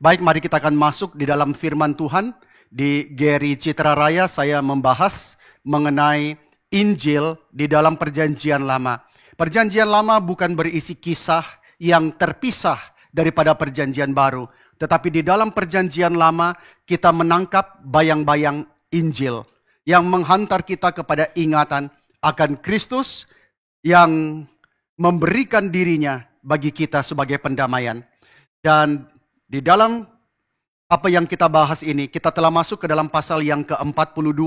Baik, mari kita akan masuk di dalam firman Tuhan. Di Geri Citra Raya saya membahas mengenai Injil di dalam Perjanjian Lama. Perjanjian Lama bukan berisi kisah yang terpisah daripada Perjanjian Baru. Tetapi di dalam Perjanjian Lama kita menangkap bayang-bayang Injil yang menghantar kita kepada ingatan akan Kristus yang memberikan dirinya bagi kita sebagai pendamaian. Dan di dalam apa yang kita bahas ini, kita telah masuk ke dalam pasal yang ke-42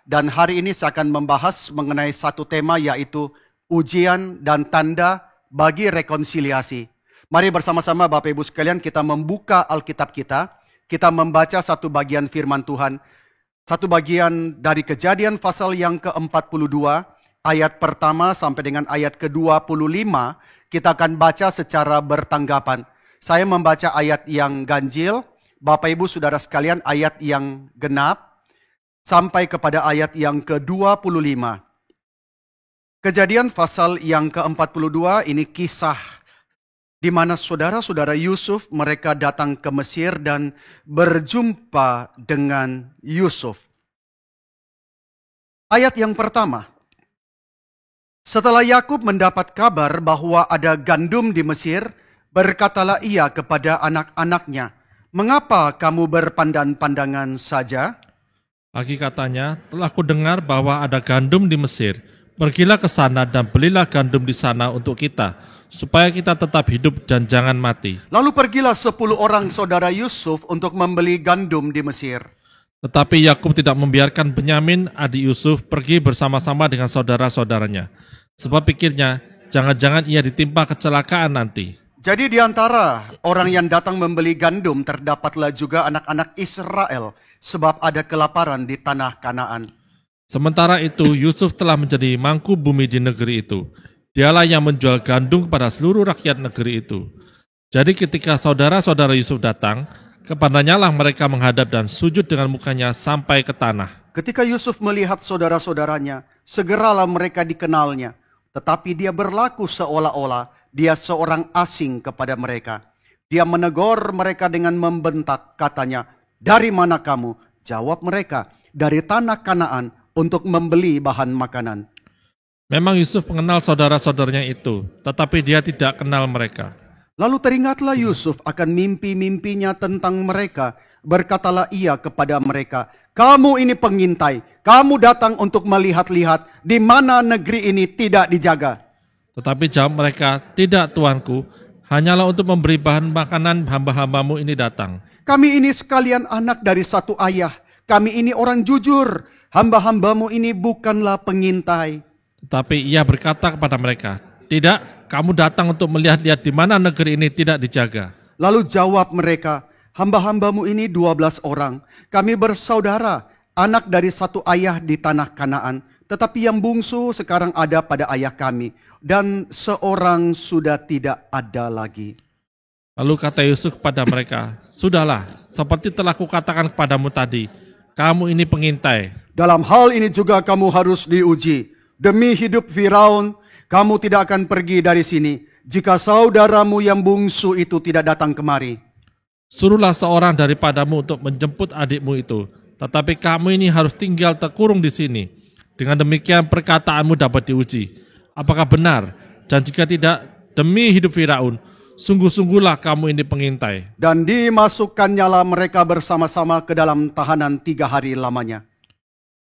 dan hari ini saya akan membahas mengenai satu tema yaitu ujian dan tanda bagi rekonsiliasi. Mari bersama-sama Bapak Ibu sekalian kita membuka Alkitab kita membaca satu bagian firman Tuhan. Satu bagian dari Kejadian pasal yang ke-42, ayat pertama sampai dengan ayat ke-25, kita akan baca secara bertanggapan. Saya membaca ayat yang ganjil, Bapak Ibu Saudara sekalian ayat yang genap, sampai kepada ayat yang ke-25. Kejadian pasal yang ke-42 ini kisah di mana saudara-saudara Yusuf mereka datang ke Mesir dan berjumpa dengan Yusuf. Ayat yang pertama. Setelah Yakub mendapat kabar bahwa ada gandum di Mesir, berkatalah ia kepada anak-anaknya, "Mengapa kamu berpandangan-pandangan saja?" Lagi katanya, telah kudengar bahwa ada gandum di Mesir. Pergilah ke sana dan belilah gandum di sana untuk kita, supaya kita tetap hidup dan jangan mati. Lalu pergilah 10 orang saudara Yusuf untuk membeli gandum di Mesir. Tetapi Yakub tidak membiarkan Benyamin, adik Yusuf, pergi bersama-sama dengan saudara-saudaranya. Sebab pikirnya, jangan-jangan ia ditimpa kecelakaan nanti. Jadi di antara orang yang datang membeli gandum terdapatlah juga anak-anak Israel, sebab ada kelaparan di tanah Kanaan. Sementara itu, Yusuf telah menjadi mangku bumi di negeri itu. Dialah yang menjual gandum kepada seluruh rakyat negeri itu. Jadi ketika saudara-saudara Yusuf datang, kepadanya lah mereka menghadap dan sujud dengan mukanya sampai ke tanah. Ketika Yusuf melihat saudara-saudaranya, segeralah mereka dikenalnya. Tetapi dia berlaku seolah-olah dia seorang asing kepada mereka. Dia menegur mereka dengan membentak, katanya, "Dari mana kamu?" Jawab mereka, "Dari tanah Kanaan untuk membeli bahan makanan." Memang Yusuf mengenal saudara-saudaranya itu, tetapi dia tidak kenal mereka. Lalu teringatlah Yusuf akan mimpi-mimpinya tentang mereka. Berkatalah ia kepada mereka, "Kamu ini pengintai, kamu datang untuk melihat-lihat di mana negeri ini tidak dijaga." Tetapi jawab mereka, "Tidak, tuanku, hanyalah untuk memberi bahan makanan hamba-hambamu ini datang." "Kami ini sekalian anak dari satu ayah, kami ini orang jujur, hamba-hambamu ini bukanlah pengintai." Tetapi ia berkata kepada mereka, "Tidak, kamu datang untuk melihat-lihat di mana negeri ini tidak dijaga." Lalu jawab mereka, "Hamba-hambamu ini 12 orang, kami bersaudara, anak dari satu ayah di tanah Kanaan. Tetapi yang bungsu sekarang ada pada ayah kami, dan seorang sudah tidak ada lagi." Lalu kata Yusuf kepada mereka, "Sudahlah, seperti telah kukatakan kepadamu tadi, kamu ini pengintai. Dalam hal ini juga kamu harus diuji. Demi hidup Firaun, kamu tidak akan pergi dari sini, jika saudaramu yang bungsu itu tidak datang kemari. Suruhlah seorang daripadamu untuk menjemput adikmu itu, tetapi kamu ini harus tinggal terkurung di sini. Dengan demikian perkataanmu dapat diuji. Apakah benar? Dan jika tidak, demi hidup Firaun, sungguh-sungguhlah kamu ini pengintai." Dan dimasukkannya mereka bersama-sama ke dalam tahanan 3 hari lamanya.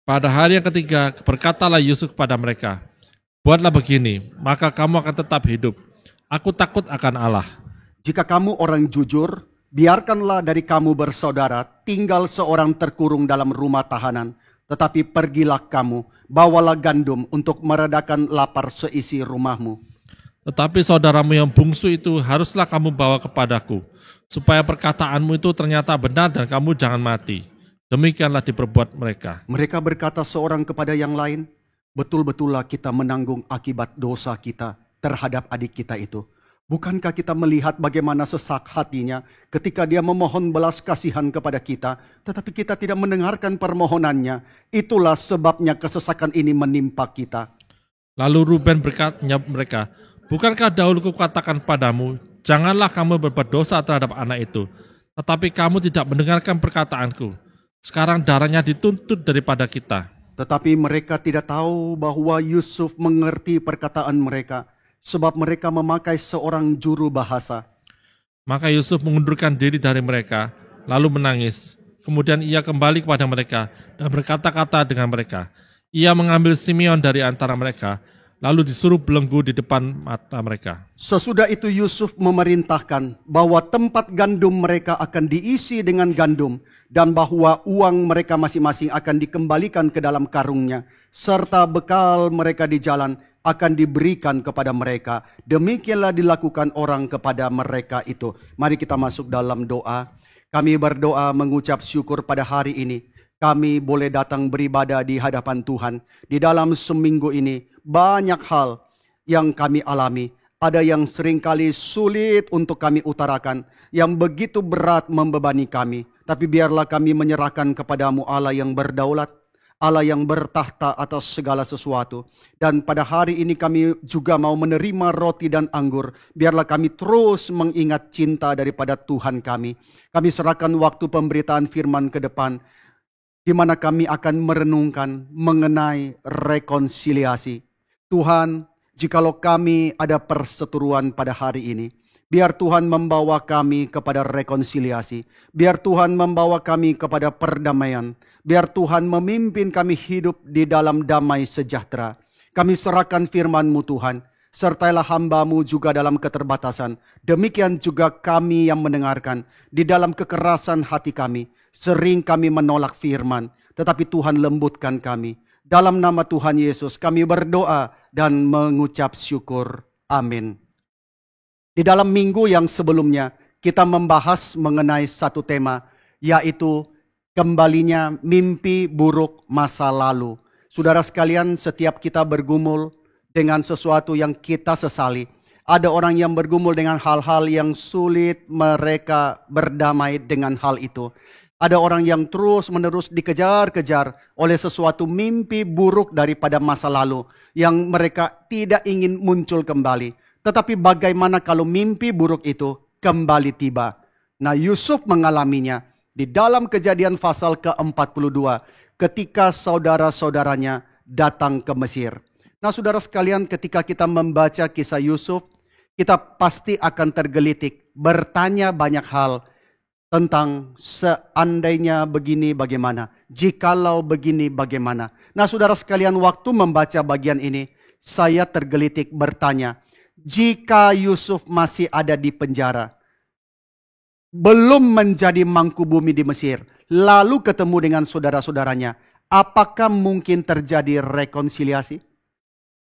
Pada hari yang ketiga, berkatalah Yusuf kepada mereka, "Buatlah begini, maka kamu akan tetap hidup. Aku takut akan Allah." Jika kamu orang jujur, biarkanlah dari kamu bersaudara tinggal seorang terkurung dalam rumah tahanan. Tetapi pergilah kamu, bawalah gandum untuk meredakan lapar seisi rumahmu. Tetapi saudaramu yang bungsu itu haruslah kamu bawa kepadaku, supaya perkataanmu itu ternyata benar dan kamu jangan mati. Demikianlah diperbuat mereka. Mereka berkata seorang kepada yang lain, "Betul-betullah kita menanggung akibat dosa kita terhadap adik kita itu. Bukankah kita melihat bagaimana sesak hatinya ketika dia memohon belas kasihan kepada kita, tetapi kita tidak mendengarkan permohonannya. Itulah sebabnya kesesakan ini menimpa kita." Lalu Ruben berkata mereka, "Bukankah dahulu kukatakan padamu, janganlah kamu berbuat dosa terhadap anak itu. Tetapi kamu tidak mendengarkan perkataanku. Sekarang darahnya dituntut daripada kita. Tetapi mereka tidak tahu bahwa Yusuf mengerti perkataan mereka, sebab mereka memakai seorang juru bahasa. Maka Yusuf mengundurkan diri dari mereka, lalu menangis. Kemudian ia kembali kepada mereka dan berkata-kata dengan mereka. Ia mengambil Simeon dari antara mereka, lalu disuruh belenggu di depan mata mereka. Sesudah itu Yusuf memerintahkan bahwa tempat gandum mereka akan diisi dengan gandum, dan bahwa uang mereka masing-masing akan dikembalikan ke dalam karungnya, serta bekal mereka di jalan akan diberikan kepada mereka. Demikianlah dilakukan orang kepada mereka itu. Mari kita masuk dalam doa. Kami berdoa mengucap syukur pada hari ini. Kami boleh datang beribadah di hadapan Tuhan. Di dalam seminggu ini banyak hal yang kami alami. Ada yang seringkali sulit untuk kami utarakan, yang begitu berat membebani kami. Tapi biarlah kami menyerahkan kepadamu Allah yang berdaulat, Allah yang bertahta atas segala sesuatu. Dan pada hari ini kami juga mau menerima roti dan anggur. Biarlah kami terus mengingat cinta daripada Tuhan kami. Kami serahkan waktu pemberitaan firman ke depan, di mana kami akan merenungkan mengenai rekonsiliasi. Tuhan, jikalau kami ada perseteruan pada hari ini, biar Tuhan membawa kami kepada rekonsiliasi. Biar Tuhan membawa kami kepada perdamaian. Biar Tuhan memimpin kami hidup di dalam damai sejahtera. Kami serahkan firman-Mu Tuhan. Sertailah hamba-Mu juga dalam keterbatasan. Demikian juga kami yang mendengarkan. Di dalam kekerasan hati kami, sering kami menolak firman. Tetapi Tuhan lembutkan kami. Dalam nama Tuhan Yesus kami berdoa dan mengucap syukur. Amin. Di dalam minggu yang sebelumnya, kita membahas mengenai satu tema, yaitu kembalinya mimpi buruk masa lalu. Saudara sekalian, setiap kita bergumul dengan sesuatu yang kita sesali, ada orang yang bergumul dengan hal-hal yang sulit, mereka berdamai dengan hal itu. Ada orang yang terus-menerus dikejar-kejar oleh sesuatu mimpi buruk daripada masa lalu, yang mereka tidak ingin muncul kembali. Tetapi bagaimana kalau mimpi buruk itu kembali tiba? Nah, Yusuf mengalaminya di dalam Kejadian pasal ke-42 ketika saudara-saudaranya datang ke Mesir. Nah, saudara sekalian, ketika kita membaca kisah Yusuf, kita pasti akan tergelitik, bertanya banyak hal tentang seandainya begini bagaimana, jikalau begini bagaimana. Nah, saudara sekalian, waktu membaca bagian ini, saya tergelitik bertanya, jika Yusuf masih ada di penjara, belum menjadi mangku bumi di Mesir, lalu ketemu dengan saudara-saudaranya, apakah mungkin terjadi rekonsiliasi?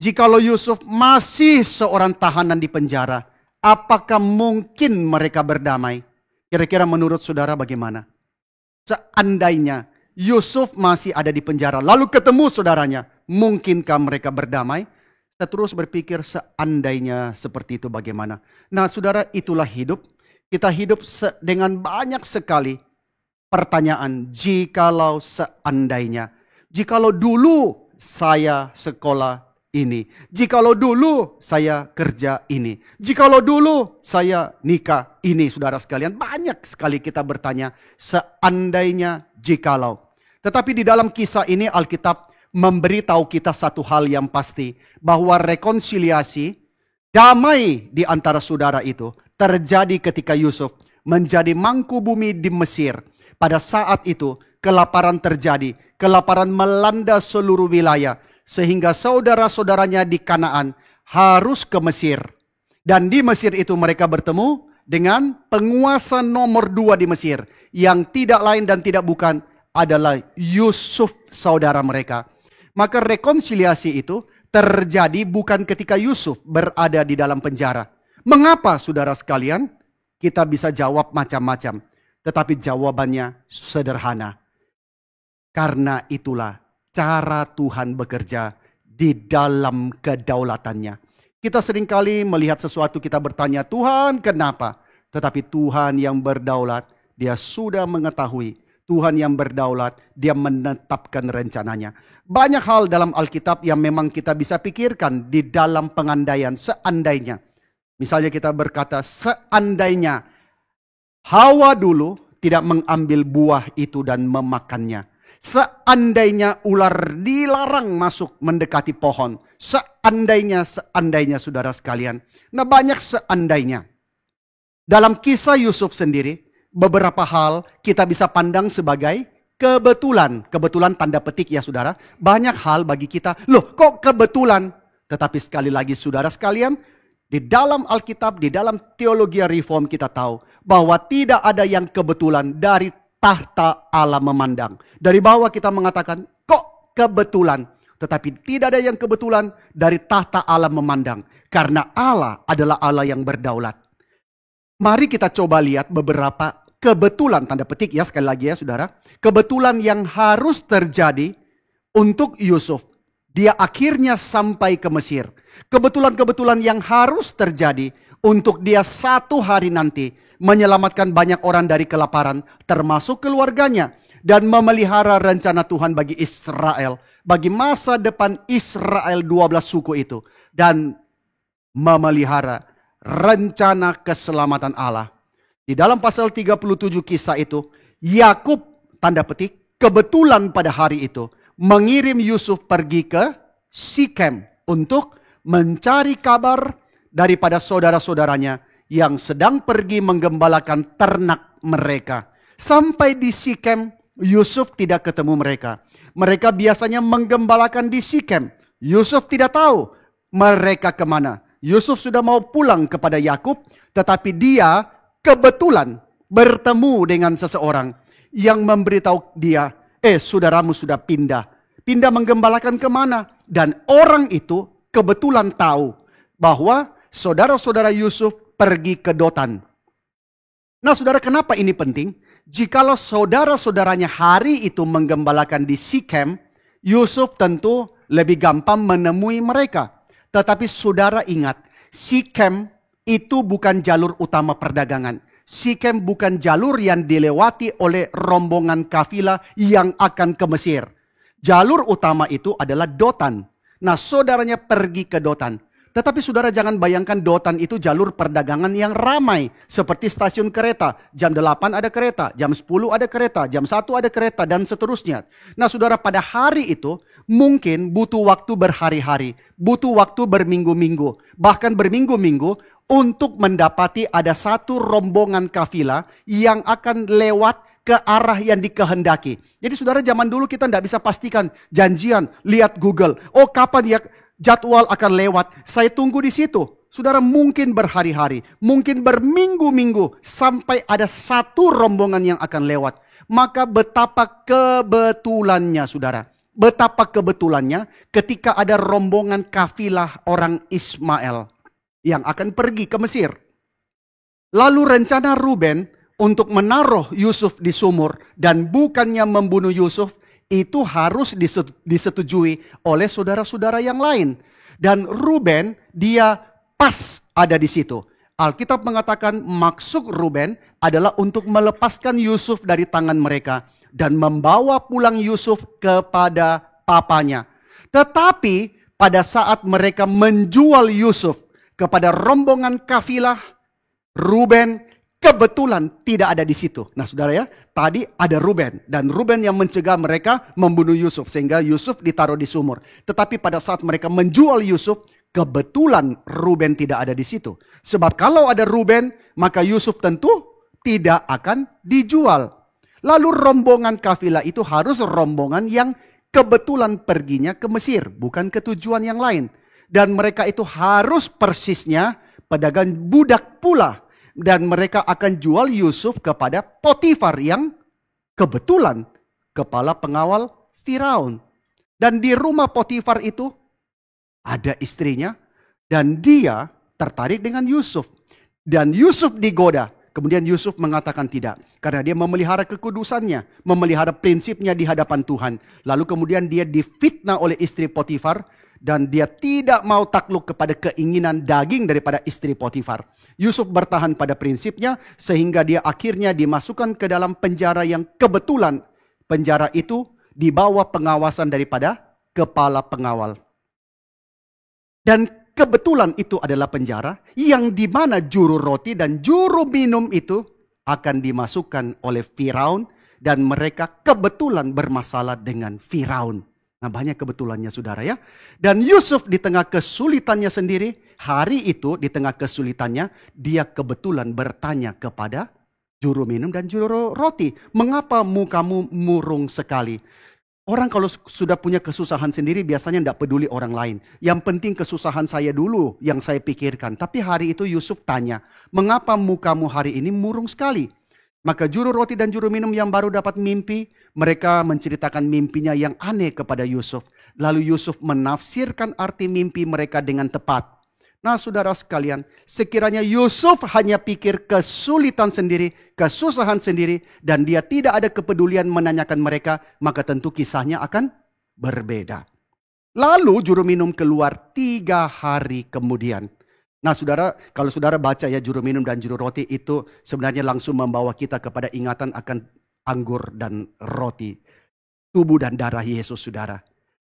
Jikalau Yusuf masih seorang tahanan di penjara, apakah mungkin mereka berdamai? Kira-kira menurut saudara bagaimana? Seandainya Yusuf masih ada di penjara, lalu ketemu saudaranya, mungkinkah mereka berdamai? Kita terus berpikir seandainya seperti itu bagaimana. Nah, saudara, itulah hidup. Kita hidup dengan banyak sekali pertanyaan. Jikalau seandainya. Jikalau dulu saya sekolah ini. Jikalau dulu saya kerja ini. Jikalau dulu saya nikah ini. Saudara sekalian, banyak sekali kita bertanya seandainya, jikalau. Tetapi di dalam kisah ini Alkitab memberitahu kita satu hal yang pasti, bahwa rekonsiliasi, damai di antara saudara itu terjadi ketika Yusuf menjadi mangku bumi di Mesir. Pada saat itu kelaparan terjadi, kelaparan melanda seluruh wilayah, sehingga saudara-saudaranya di Kanaan harus ke Mesir. Dan di Mesir itu mereka bertemu dengan penguasa nomor 2 di Mesir, yang tidak lain dan tidak bukan adalah Yusuf, saudara mereka. Maka rekonsiliasi itu terjadi bukan ketika Yusuf berada di dalam penjara. Mengapa, saudara sekalian? Kita bisa jawab macam-macam. Tetapi jawabannya sederhana. Karena itulah cara Tuhan bekerja di dalam kedaulatannya. Kita seringkali melihat sesuatu, kita bertanya, Tuhan kenapa? Tetapi Tuhan yang berdaulat, Dia sudah mengetahui. Tuhan yang berdaulat, Dia menetapkan rencananya. Banyak hal dalam Alkitab yang memang kita bisa pikirkan di dalam pengandaian seandainya. Misalnya kita berkata seandainya Hawa dulu tidak mengambil buah itu dan memakannya. Seandainya ular dilarang masuk mendekati pohon. Seandainya saudara sekalian. Nah, banyak seandainya. Dalam kisah Yusuf sendiri, beberapa hal kita bisa pandang sebagai kebetulan. Kebetulan tanda petik ya saudara. Banyak hal bagi kita, loh kok kebetulan? Tetapi sekali lagi saudara sekalian, di dalam Alkitab, di dalam teologi reform kita tahu bahwa tidak ada yang kebetulan dari tahta Allah memandang. Dari bawah kita mengatakan, kok kebetulan? Tetapi tidak ada yang kebetulan dari tahta Allah memandang. Karena Allah adalah Allah yang berdaulat. Mari kita coba lihat beberapa kebetulan, tanda petik ya sekali lagi ya saudara. Kebetulan yang harus terjadi untuk Yusuf. Dia akhirnya sampai ke Mesir. Kebetulan-kebetulan yang harus terjadi untuk dia satu hari nanti menyelamatkan banyak orang dari kelaparan, termasuk keluarganya. Dan memelihara rencana Tuhan bagi Israel. Bagi masa depan Israel 12 suku itu. Dan memelihara rencana keselamatan Allah. Di dalam pasal 37 kisah itu, Yakub, tanda petik, kebetulan pada hari itu, mengirim Yusuf pergi ke Sikem untuk mencari kabar daripada saudara-saudaranya yang sedang pergi menggembalakan ternak mereka. Sampai di Sikem, Yusuf tidak ketemu mereka. Mereka biasanya menggembalakan di Sikem. Yusuf tidak tahu mereka kemana. Yusuf sudah mau pulang kepada Yakub, tetapi dia kebetulan bertemu dengan seseorang yang memberitahu dia, saudaramu sudah pindah. Pindah menggembalakan kemana? Dan orang itu kebetulan tahu bahwa saudara-saudara Yusuf pergi ke Dotan. Nah saudara, kenapa ini penting? Jikalau saudara-saudaranya hari itu menggembalakan di Sikem, Yusuf tentu lebih gampang menemui mereka. Tetapi saudara ingat, Sikem itu bukan jalur utama perdagangan. Sikem bukan jalur yang dilewati oleh rombongan kafilah yang akan ke Mesir. Jalur utama itu adalah Dotan. Nah, saudaranya pergi ke Dotan. Tetapi saudara jangan bayangkan Dotan itu jalur perdagangan yang ramai. Seperti stasiun kereta. Jam 8 ada kereta, jam 10 ada kereta, jam 1 ada kereta, dan seterusnya. Nah saudara, pada hari itu mungkin butuh waktu berhari-hari. Butuh waktu berminggu-minggu. Bahkan berminggu-minggu untuk mendapati ada satu rombongan kafilah yang akan lewat ke arah yang dikehendaki. Jadi saudara, zaman dulu kita tidak bisa pastikan janjian, lihat Google. Oh kapan ya jadwal akan lewat, saya tunggu di situ. Saudara, mungkin berhari-hari, mungkin berminggu-minggu sampai ada satu rombongan yang akan lewat. Maka betapa kebetulannya saudara. Betapa kebetulannya ketika ada rombongan kafilah orang Ismail yang akan pergi ke Mesir. Lalu rencana Ruben untuk menaruh Yusuf di sumur dan bukannya membunuh Yusuf, itu harus disetujui oleh saudara-saudara yang lain. Dan Ruben, dia pas ada di situ. Alkitab mengatakan maksud Ruben adalah untuk melepaskan Yusuf dari tangan mereka dan membawa pulang Yusuf kepada papanya. Tetapi pada saat mereka menjual Yusuf kepada rombongan kafilah, Ruben kebetulan tidak ada di situ. Nah saudara ya, tadi ada Ruben. Dan Ruben yang mencegah mereka membunuh Yusuf. Sehingga Yusuf ditaruh di sumur. Tetapi pada saat mereka menjual Yusuf, kebetulan Ruben tidak ada di situ. Sebab kalau ada Ruben, maka Yusuf tentu tidak akan dijual. Lalu rombongan kafilah itu harus rombongan yang kebetulan perginya ke Mesir. Bukan ke tujuan yang lain. Dan mereka itu harus persisnya pedagang budak pula. Dan mereka akan jual Yusuf kepada Potifar yang kebetulan kepala pengawal Firaun. Dan di rumah Potifar itu ada istrinya dan dia tertarik dengan Yusuf. Dan Yusuf digoda. Kemudian Yusuf mengatakan tidak. Karena dia memelihara kekudusannya. Memelihara prinsipnya di hadapan Tuhan. Lalu kemudian dia difitnah oleh istri Potifar. Dan dia tidak mau takluk kepada keinginan daging daripada istri Potifar. Yusuf bertahan pada prinsipnya sehingga dia akhirnya dimasukkan ke dalam penjara yang kebetulan penjara itu di bawah pengawasan daripada kepala pengawal. Dan kebetulan itu adalah penjara yang di mana juru roti dan juru minum itu akan dimasukkan oleh Firaun dan mereka kebetulan bermasalah dengan Firaun. Nah, banyak kebetulannya saudara ya. Dan Yusuf di tengah kesulitannya sendiri, hari itu di tengah kesulitannya, dia kebetulan bertanya kepada juru minum dan juru roti. Mengapa mukamu murung sekali? Orang kalau sudah punya kesusahan sendiri biasanya tidak peduli orang lain. Yang penting kesusahan saya dulu yang saya pikirkan. Tapi hari itu Yusuf tanya, mengapa mukamu hari ini murung sekali? Maka juru roti dan juru minum yang baru dapat mimpi, mereka menceritakan mimpinya yang aneh kepada Yusuf. Lalu Yusuf menafsirkan arti mimpi mereka dengan tepat. Nah saudara sekalian, sekiranya Yusuf hanya pikir kesulitan sendiri, kesusahan sendiri, dan dia tidak ada kepedulian menanyakan mereka, maka tentu kisahnya akan berbeda. Lalu juru minum keluar 3 hari kemudian. Nah saudara, kalau saudara baca ya juru minum dan juru roti itu sebenarnya langsung membawa kita kepada ingatan akan anggur dan roti. Tubuh dan darah Yesus saudara.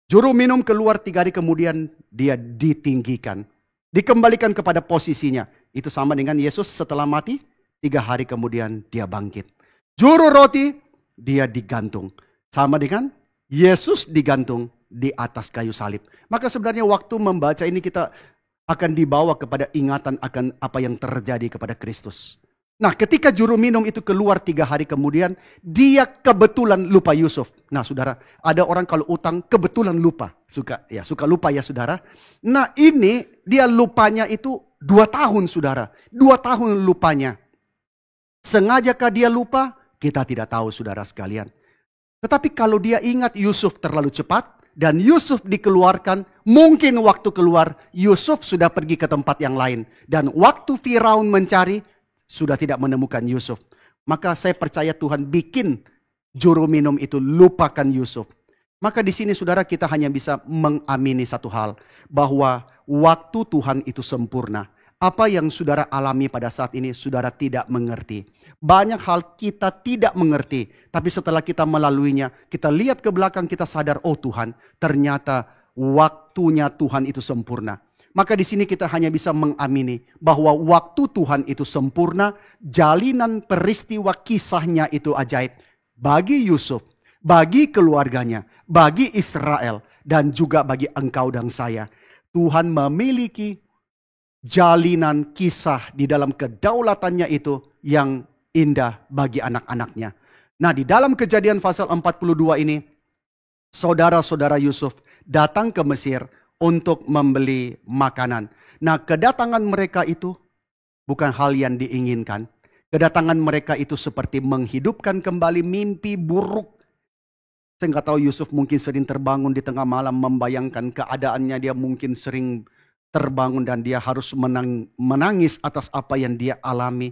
Juru minum keluar 3 hari kemudian dia ditinggikan. Dikembalikan kepada posisinya. Itu sama dengan Yesus setelah mati 3 hari kemudian dia bangkit. Juru roti dia digantung. Sama dengan Yesus digantung di atas kayu salib. Maka sebenarnya waktu membaca ini kita akan dibawa kepada ingatan akan apa yang terjadi kepada Kristus. Nah ketika juru minum itu keluar 3 hari kemudian, dia kebetulan lupa Yusuf. Nah saudara, ada orang kalau utang kebetulan lupa. Suka lupa ya saudara. Nah ini dia lupanya itu 2 tahun saudara. 2 tahun lupanya. Sengajakah dia lupa? Kita tidak tahu saudara sekalian. Tetapi kalau dia ingat Yusuf terlalu cepat, dan Yusuf dikeluarkan, mungkin waktu keluar Yusuf sudah pergi ke tempat yang lain. Dan waktu Firaun mencari, sudah tidak menemukan Yusuf. Maka saya percaya Tuhan bikin juru minum itu lupakan Yusuf. Maka di sini saudara kita hanya bisa mengamini satu hal. Bahwa waktu Tuhan itu sempurna. Apa yang saudara alami pada saat ini saudara tidak mengerti. Banyak hal kita tidak mengerti. Tapi setelah kita melaluinya, kita lihat ke belakang, kita sadar, oh Tuhan, ternyata waktunya Tuhan itu sempurna. Maka di sini kita hanya bisa mengamini bahwa waktu Tuhan itu sempurna, jalinan peristiwa kisahnya itu ajaib. Bagi Yusuf, bagi keluarganya, bagi Israel, dan juga bagi engkau dan saya. Tuhan memiliki jalinan kisah di dalam kedaulatannya itu yang indah bagi anak-anaknya. Nah di dalam Kejadian pasal 42 ini, saudara-saudara Yusuf datang ke Mesir untuk membeli makanan. Nah kedatangan mereka itu bukan hal yang diinginkan. Kedatangan mereka itu seperti menghidupkan kembali mimpi buruk. Saya nggak tahu Yusuf mungkin sering terbangun di tengah malam membayangkan keadaannya, dia mungkin sering terbangun dan dia harus menangis atas apa yang dia alami.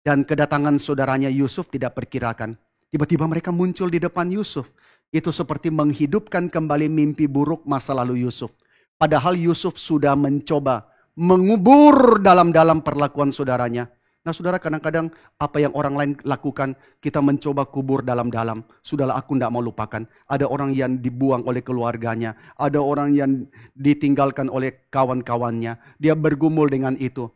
Dan kedatangan saudaranya Yusuf tidak perkirakan. Tiba-tiba mereka muncul di depan Yusuf. Itu seperti menghidupkan kembali mimpi buruk masa lalu Yusuf. Padahal Yusuf sudah mencoba mengubur dalam-dalam perlakuan saudaranya. Nah saudara, kadang-kadang apa yang orang lain lakukan, kita mencoba kubur dalam-dalam. Sudahlah, aku tidak mau lupakan. Ada orang yang dibuang oleh keluarganya. Ada orang yang ditinggalkan oleh kawan-kawannya. Dia bergumul dengan itu.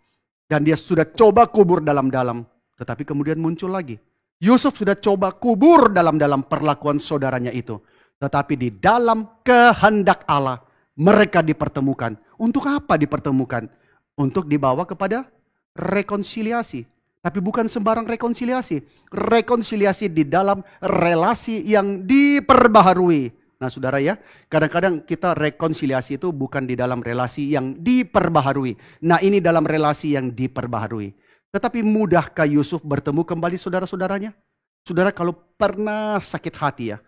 Dan dia sudah coba kubur dalam-dalam. Tetapi kemudian muncul lagi. Yusuf sudah coba kubur dalam-dalam perlakuan saudaranya itu. Tetapi di dalam kehendak Allah, mereka dipertemukan. Untuk apa dipertemukan? Untuk dibawa kepada rekonsiliasi. Tapi bukan sembarang rekonsiliasi. Rekonsiliasi di dalam relasi yang diperbaharui. Nah saudara ya, kadang-kadang kita rekonsiliasi itu bukan di dalam relasi yang diperbaharui. Nah ini dalam relasi yang diperbaharui. Tetapi mudahkah Yusuf bertemu kembali saudara-saudaranya? Saudara kalau pernah sakit hati ya,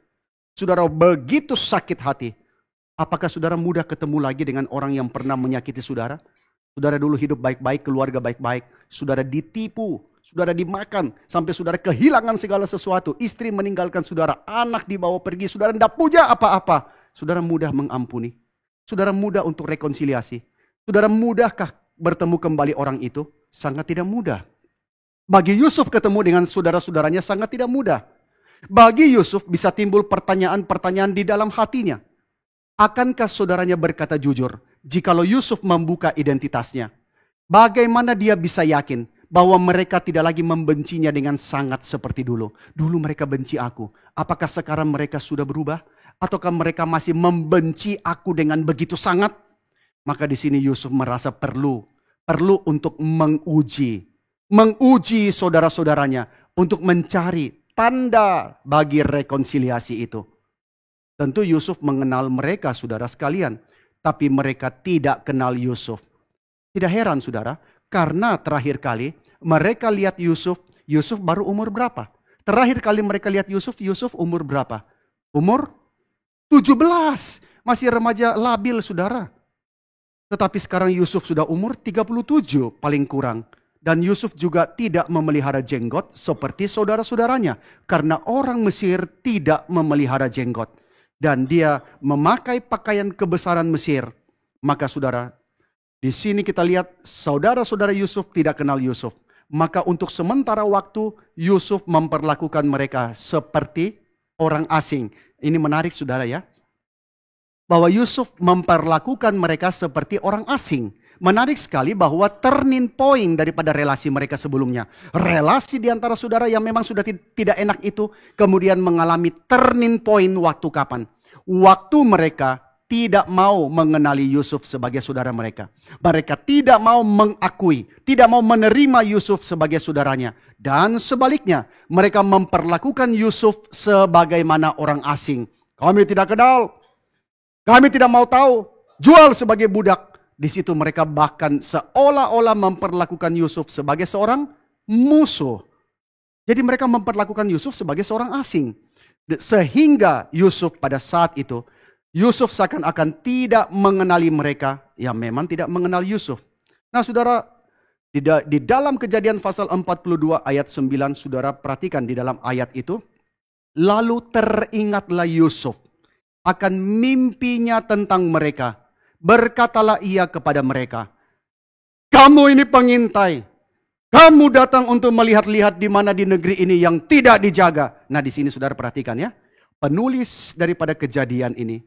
saudara begitu sakit hati, apakah saudara mudah ketemu lagi dengan orang yang pernah menyakiti saudara? Saudara dulu hidup baik-baik, keluarga baik-baik, saudara ditipu, saudara dimakan, sampai saudara kehilangan segala sesuatu, istri meninggalkan saudara, anak dibawa pergi, saudara tidak punya apa-apa. Saudara mudah mengampuni, saudara mudah untuk rekonsiliasi, saudara mudahkah bertemu kembali orang itu? Sangat tidak mudah. Bagi Yusuf ketemu dengan saudara-saudaranya sangat tidak mudah. Bagi Yusuf bisa timbul pertanyaan-pertanyaan di dalam hatinya. Akankah saudaranya berkata jujur jikalau Yusuf membuka identitasnya? Bagaimana dia bisa yakin bahwa mereka tidak lagi membencinya dengan sangat seperti dulu. Dulu mereka benci aku. Apakah sekarang mereka sudah berubah? Ataukah mereka masih membenci aku dengan begitu sangat? Maka di sini Yusuf merasa perlu untuk menguji saudara-saudaranya untuk mencari tanda bagi rekonsiliasi itu. Tentu Yusuf mengenal mereka, saudara sekalian, tapi mereka tidak kenal Yusuf. Tidak heran, saudara, karena terakhir kali mereka lihat Yusuf baru umur berapa? Terakhir kali mereka lihat Yusuf umur berapa? Umur 17, masih remaja labil, saudara. Tetapi sekarang Yusuf sudah umur 37 paling kurang. Dan Yusuf juga tidak memelihara jenggot seperti saudara-saudaranya. Karena orang Mesir tidak memelihara jenggot. Dan dia memakai pakaian kebesaran Mesir. Maka saudara, di sini kita lihat saudara-saudara Yusuf tidak kenal Yusuf. Maka untuk sementara waktu Yusuf memperlakukan mereka seperti orang asing. Ini menarik saudara ya. Bahwa Yusuf memperlakukan mereka seperti orang asing. Menarik sekali bahwa turning point daripada relasi mereka sebelumnya. Relasi di antara saudara yang memang sudah tidak enak itu kemudian mengalami turning point waktu kapan? Waktu mereka tidak mau mengenali Yusuf sebagai saudara mereka. Mereka tidak mau mengakui, tidak mau menerima Yusuf sebagai saudaranya. Dan sebaliknya, mereka memperlakukan Yusuf sebagaimana orang asing. Kami tidak kenal, kami tidak mau tahu, jual sebagai budak. Di situ mereka bahkan seolah-olah memperlakukan Yusuf sebagai seorang musuh. Jadi mereka memperlakukan Yusuf sebagai seorang asing. Sehingga Yusuf pada saat itu, Yusuf seakan-akan tidak mengenali mereka yang memang tidak mengenal Yusuf. Nah saudara, di dalam Kejadian pasal 42 ayat 9, saudara perhatikan di dalam ayat itu. Lalu teringatlah Yusuf akan mimpinya tentang mereka. Berkatalah ia kepada mereka, kamu ini pengintai. Kamu datang untuk melihat-lihat di mana di negeri ini yang tidak dijaga. Nah di sini saudara perhatikan ya. Penulis daripada Kejadian ini,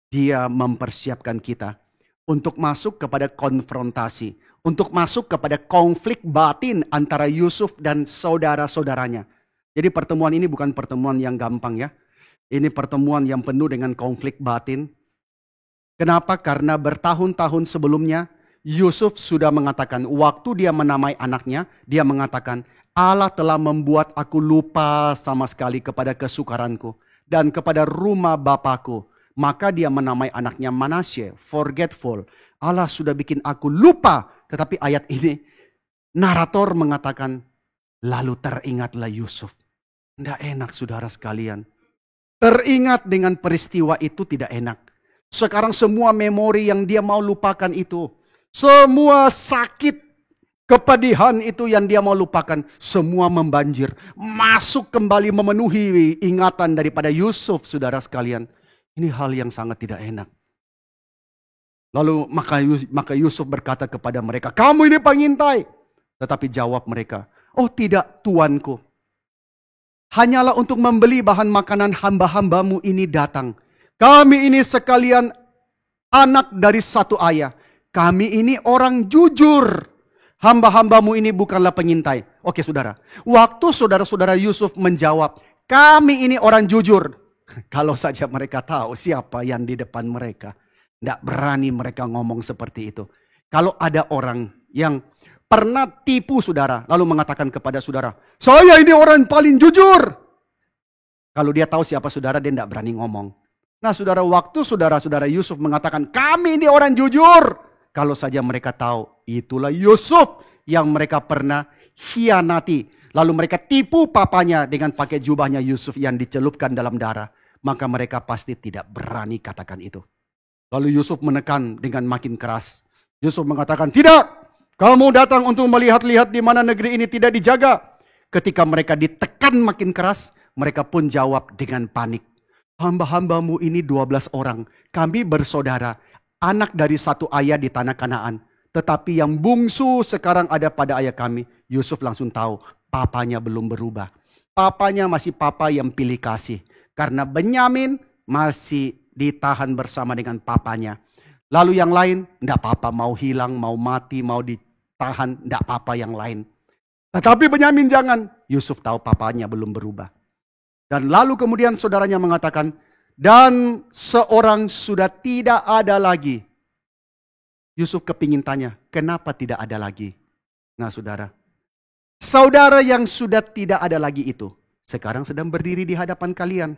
dia mempersiapkan kita untuk masuk kepada konfrontasi. Untuk masuk kepada konflik batin antara Yusuf dan saudara-saudaranya. Jadi pertemuan ini bukan pertemuan yang gampang ya. Ini pertemuan yang penuh dengan konflik batin. Kenapa? Karena bertahun-tahun sebelumnya Yusuf sudah mengatakan, waktu dia menamai anaknya, dia mengatakan, Allah telah membuat aku lupa sama sekali kepada kesukaranku dan kepada rumah bapakku. Maka dia menamai anaknya Manasye, forgetful. Allah sudah bikin aku lupa. Tetapi ayat ini, narator mengatakan, lalu teringatlah Yusuf. Tidak enak saudara sekalian. Teringat dengan peristiwa itu tidak enak. Sekarang semua memori yang dia mau lupakan itu. Semua sakit, kepedihan itu yang dia mau lupakan. Semua membanjir. Masuk kembali memenuhi ingatan daripada Yusuf, saudara sekalian. Ini hal yang sangat tidak enak. Lalu maka Yusuf berkata kepada mereka, kamu ini pengintai. Tetapi jawab mereka, oh tidak tuanku. Hanyalah untuk membeli bahan makanan hamba-hambamu ini datang. Kami ini sekalian anak dari satu ayah. Kami ini orang jujur. Hamba-hambamu ini bukanlah pengintai. Oke saudara. Waktu saudara-saudara Yusuf menjawab, kami ini orang jujur. Kalau saja mereka tahu siapa yang di depan mereka. Tidak berani mereka ngomong seperti itu. Kalau ada orang yang pernah tipu saudara. Lalu mengatakan kepada saudara, saya ini orang paling jujur. Kalau dia tahu siapa saudara, dia tidak berani ngomong. Nah saudara, waktu saudara-saudara Yusuf mengatakan, kami ini orang jujur. Kalau saja mereka tahu, itulah Yusuf yang mereka pernah khianati. Lalu mereka tipu papanya dengan pakai jubahnya Yusuf yang dicelupkan dalam darah. Maka mereka pasti tidak berani katakan itu. Lalu Yusuf menekan dengan makin keras. Yusuf mengatakan, tidak. Kamu datang untuk melihat-lihat di mana negeri ini tidak dijaga. Ketika mereka ditekan makin keras, mereka pun jawab dengan panik. Hamba-hambamu ini 12 orang. Kami bersaudara. Anak dari satu ayah di tanah Kanaan. Tetapi yang bungsu sekarang ada pada ayah kami. Yusuf langsung tahu papanya belum berubah. Papanya masih papa yang pilih kasih. Karena Benyamin masih ditahan bersama dengan papanya. Lalu yang lain, enggak apa-apa, mau hilang, mau mati, mau ditahan, enggak apa-apa yang lain. Tetapi Benyamin jangan. Yusuf tahu papanya belum berubah. Dan lalu kemudian saudaranya mengatakan, dan seorang sudah tidak ada lagi. Yusuf kepingin tanya, kenapa tidak ada lagi? Nah saudara, saudara yang sudah tidak ada lagi itu, sekarang sedang berdiri di hadapan kalian.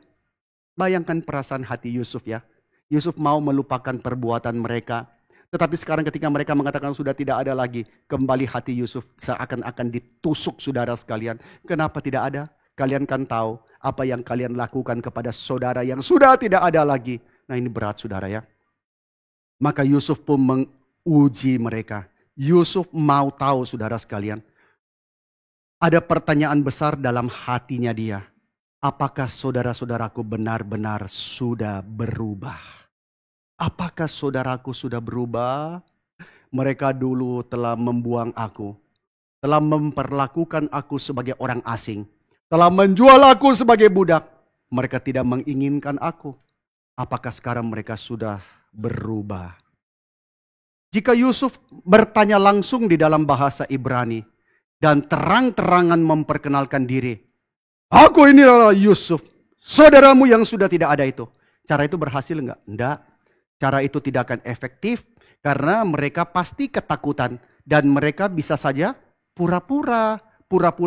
Bayangkan perasaan hati Yusuf ya. Yusuf mau melupakan perbuatan mereka. Tetapi sekarang ketika mereka mengatakan sudah tidak ada lagi, kembali hati Yusuf seakan-akan ditusuk saudara sekalian. Kenapa tidak ada? Kalian kan tahu apa yang kalian lakukan kepada saudara yang sudah tidak ada lagi. Nah ini berat saudara ya. Maka Yusuf pun menguji mereka. Yusuf mau tahu saudara sekalian. Ada pertanyaan besar dalam hatinya dia. Apakah saudara-saudaraku benar-benar sudah berubah? Apakah saudaraku sudah berubah? Mereka dulu telah membuang aku. Telah memperlakukan aku sebagai orang asing. Telah menjual aku sebagai budak. Mereka tidak menginginkan aku. Apakah sekarang mereka sudah berubah? Jika Yusuf bertanya langsung di dalam bahasa Ibrani. Dan terang-terangan memperkenalkan diri. Aku ini adalah Yusuf. Saudaramu yang sudah tidak ada itu. Cara itu berhasil enggak? Enggak. Cara itu tidak akan efektif karena mereka pasti ketakutan dan mereka bisa saja pura-pura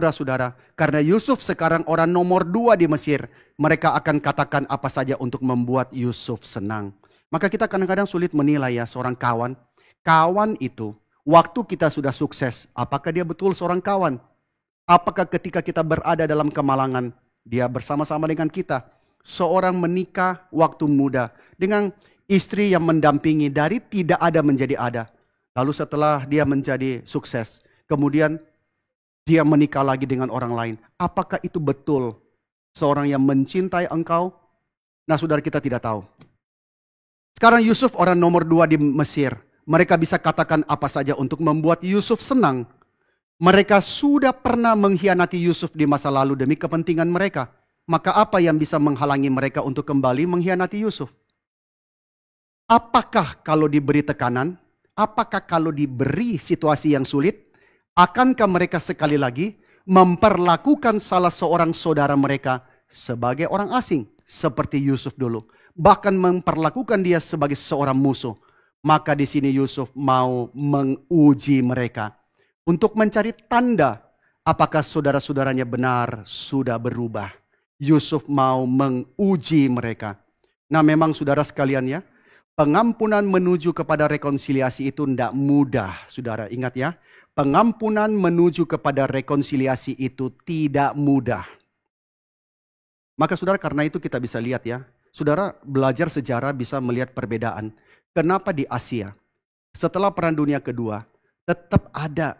saudara. Karena Yusuf sekarang orang nomor 2 di Mesir. Mereka akan katakan apa saja untuk membuat Yusuf senang. Maka kita kadang-kadang sulit menilai ya seorang kawan. Kawan itu waktu kita sudah sukses, apakah dia betul seorang kawan? Apakah ketika kita berada dalam kemalangan, dia bersama-sama dengan kita? Seorang menikah waktu muda dengan istri yang mendampingi dari tidak ada menjadi ada. Lalu setelah dia menjadi sukses, kemudian dia menikah lagi dengan orang lain. Apakah itu betul seorang yang mencintai engkau? Nah saudara, kita tidak tahu. Sekarang Yusuf orang nomor 2 di Mesir. Mereka bisa katakan apa saja untuk membuat Yusuf senang. Mereka sudah pernah mengkhianati Yusuf di masa lalu demi kepentingan mereka. Maka apa yang bisa menghalangi mereka untuk kembali mengkhianati Yusuf? Apakah kalau diberi tekanan, apakah kalau diberi situasi yang sulit, akankah mereka sekali lagi memperlakukan salah seorang saudara mereka sebagai orang asing seperti Yusuf dulu, bahkan memperlakukan dia sebagai seorang musuh? Maka di sini Yusuf mau menguji mereka untuk mencari tanda apakah saudara-saudaranya benar sudah berubah. Yusuf mau menguji mereka. Nah memang saudara sekalian ya, pengampunan menuju kepada rekonsiliasi itu tidak mudah, saudara. Ingat ya, pengampunan menuju kepada rekonsiliasi itu tidak mudah. Maka saudara, karena itu kita bisa lihat ya, saudara belajar sejarah bisa melihat perbedaan. Kenapa di Asia, setelah Perang Dunia Kedua, tetap ada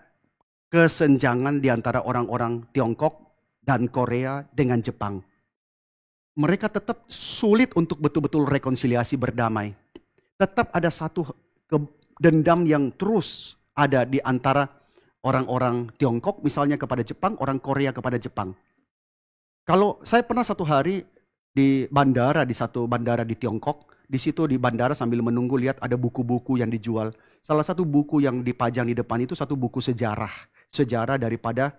kesenjangan di antara orang-orang Tiongkok dan Korea dengan Jepang. Mereka tetap sulit untuk betul-betul rekonsiliasi berdamai. Tetap ada satu dendam yang terus ada di antara orang-orang Tiongkok misalnya kepada Jepang, orang Korea kepada Jepang. Kalau saya pernah satu hari di bandara, di satu bandara di Tiongkok, di situ di bandara sambil menunggu lihat ada buku-buku yang dijual. Salah satu buku yang dipajang di depan itu satu buku sejarah. Sejarah daripada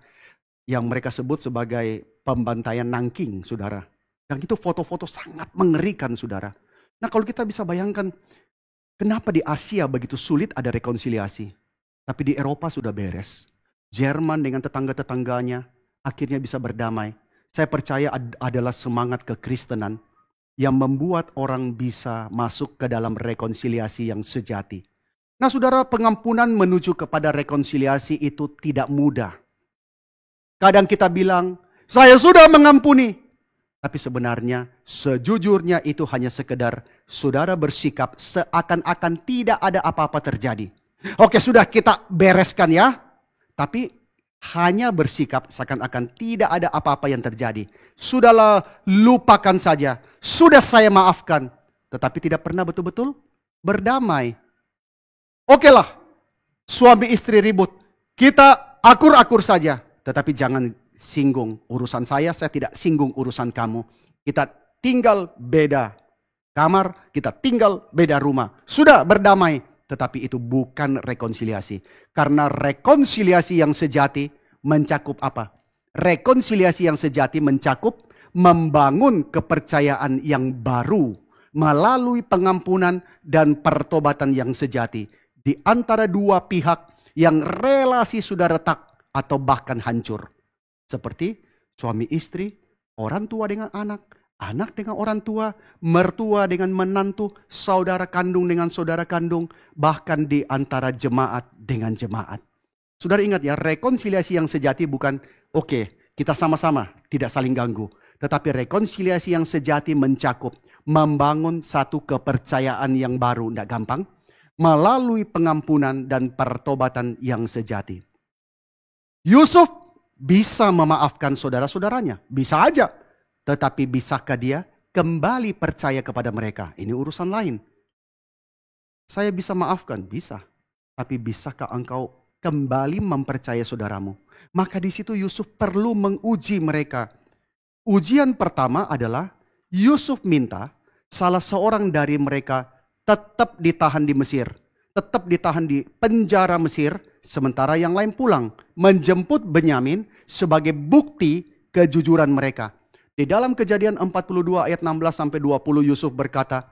yang mereka sebut sebagai pembantaian Nanking, saudara. Dan itu foto-foto sangat mengerikan, saudara. Nah kalau kita bisa bayangkan, kenapa di Asia begitu sulit ada rekonsiliasi? Tapi di Eropa sudah beres. Jerman dengan tetangga-tetangganya akhirnya bisa berdamai. Saya percaya adalah semangat kekristenan yang membuat orang bisa masuk ke dalam rekonsiliasi yang sejati. Nah saudara, pengampunan menuju kepada rekonsiliasi itu tidak mudah. Kadang kita bilang, saya sudah mengampuni. Tapi sebenarnya, sejujurnya itu hanya sekedar saudara bersikap seakan-akan tidak ada apa-apa terjadi. Oke sudah, kita bereskan ya. Tapi hanya bersikap seakan-akan tidak ada apa-apa yang terjadi. Sudahlah, lupakan saja. Sudah saya maafkan. Tetapi tidak pernah betul-betul berdamai. Oke lah, suami istri ribut. Kita akur-akur saja. Tetapi jangan singgung urusan saya tidak singgung urusan kamu. Kita tinggal beda kamar, kita tinggal beda rumah. Sudah berdamai. Tetapi itu bukan rekonsiliasi. Karena rekonsiliasi yang sejati mencakup apa? Rekonsiliasi yang sejati mencakup membangun kepercayaan yang baru melalui pengampunan dan pertobatan yang sejati di antara dua pihak yang relasi sudah retak atau bahkan hancur. Seperti suami istri, orang tua dengan anak, anak dengan orang tua, mertua dengan menantu, saudara kandung dengan saudara kandung, bahkan di antara jemaat dengan jemaat. Saudara ingat ya, rekonsiliasi yang sejati bukan oke, kita sama-sama tidak saling ganggu. Tetapi rekonsiliasi yang sejati mencakup membangun satu kepercayaan yang baru, tidak gampang, melalui pengampunan dan pertobatan yang sejati. Yusuf bisa memaafkan saudara-saudaranya, bisa aja. Tetapi bisakah dia kembali percaya kepada mereka? Ini urusan lain. Saya bisa maafkan, bisa. Tapi bisakah engkau kembali mempercayai saudaramu? Maka di situ Yusuf perlu menguji mereka. Ujian pertama adalah Yusuf minta salah seorang dari mereka tetap ditahan di Mesir. Tetap ditahan di penjara Mesir. Sementara yang lain pulang. Menjemput Benyamin sebagai bukti kejujuran mereka. Di dalam Kejadian 42 ayat 16-20 Yusuf berkata,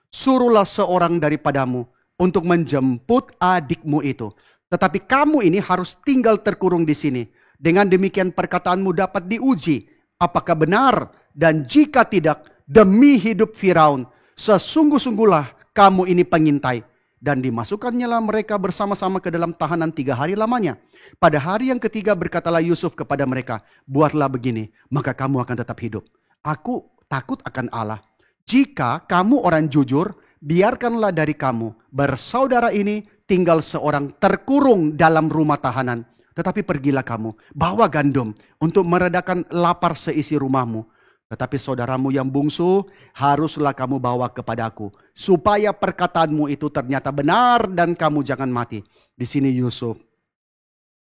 suruhlah seorang daripadamu untuk menjemput adikmu itu. Tetapi kamu ini harus tinggal terkurung di sini. Dengan demikian perkataanmu dapat diuji. Apakah benar? Dan jika tidak, demi hidup Firaun, sesungguh-sungguhlah kamu ini pengintai. Dan dimasukkannya lah mereka bersama-sama ke dalam tahanan 3 hari lamanya. Pada hari yang ketiga berkatalah Yusuf kepada mereka, buatlah begini, maka kamu akan tetap hidup. Aku takut akan Allah. Jika kamu orang jujur, biarkanlah dari kamu bersaudara ini tinggal seorang terkurung dalam rumah tahanan. Tetapi pergilah kamu, bawa gandum untuk meredakan lapar seisi rumahmu. Tetapi saudaramu yang bungsu haruslah kamu bawa kepadaku. Supaya perkataanmu itu ternyata benar dan kamu jangan mati. Di sini Yusuf,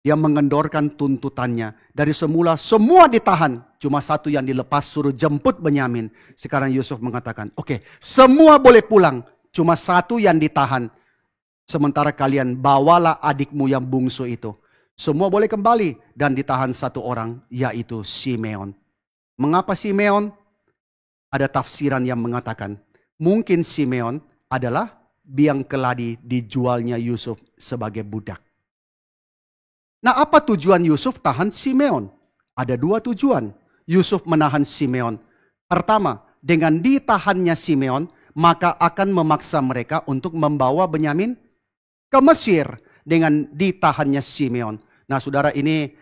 dia mengendorkan tuntutannya. Dari semula semua ditahan. Cuma satu yang dilepas, suruh jemput Benyamin. Sekarang Yusuf mengatakan, oke, semua boleh pulang. Cuma satu yang ditahan. Sementara kalian bawalah adikmu yang bungsu itu. Semua boleh kembali dan ditahan satu orang, yaitu Simeon. Mengapa Simeon? Ada tafsiran yang mengatakan, mungkin Simeon adalah biang keladi dijualnya Yusuf sebagai budak. Nah, apa tujuan Yusuf tahan Simeon? Ada 2 tujuan Yusuf menahan Simeon. Pertama, dengan ditahannya Simeon, maka akan memaksa mereka untuk membawa Benyamin ke Mesir dengan ditahannya Simeon. Nah, saudara, ini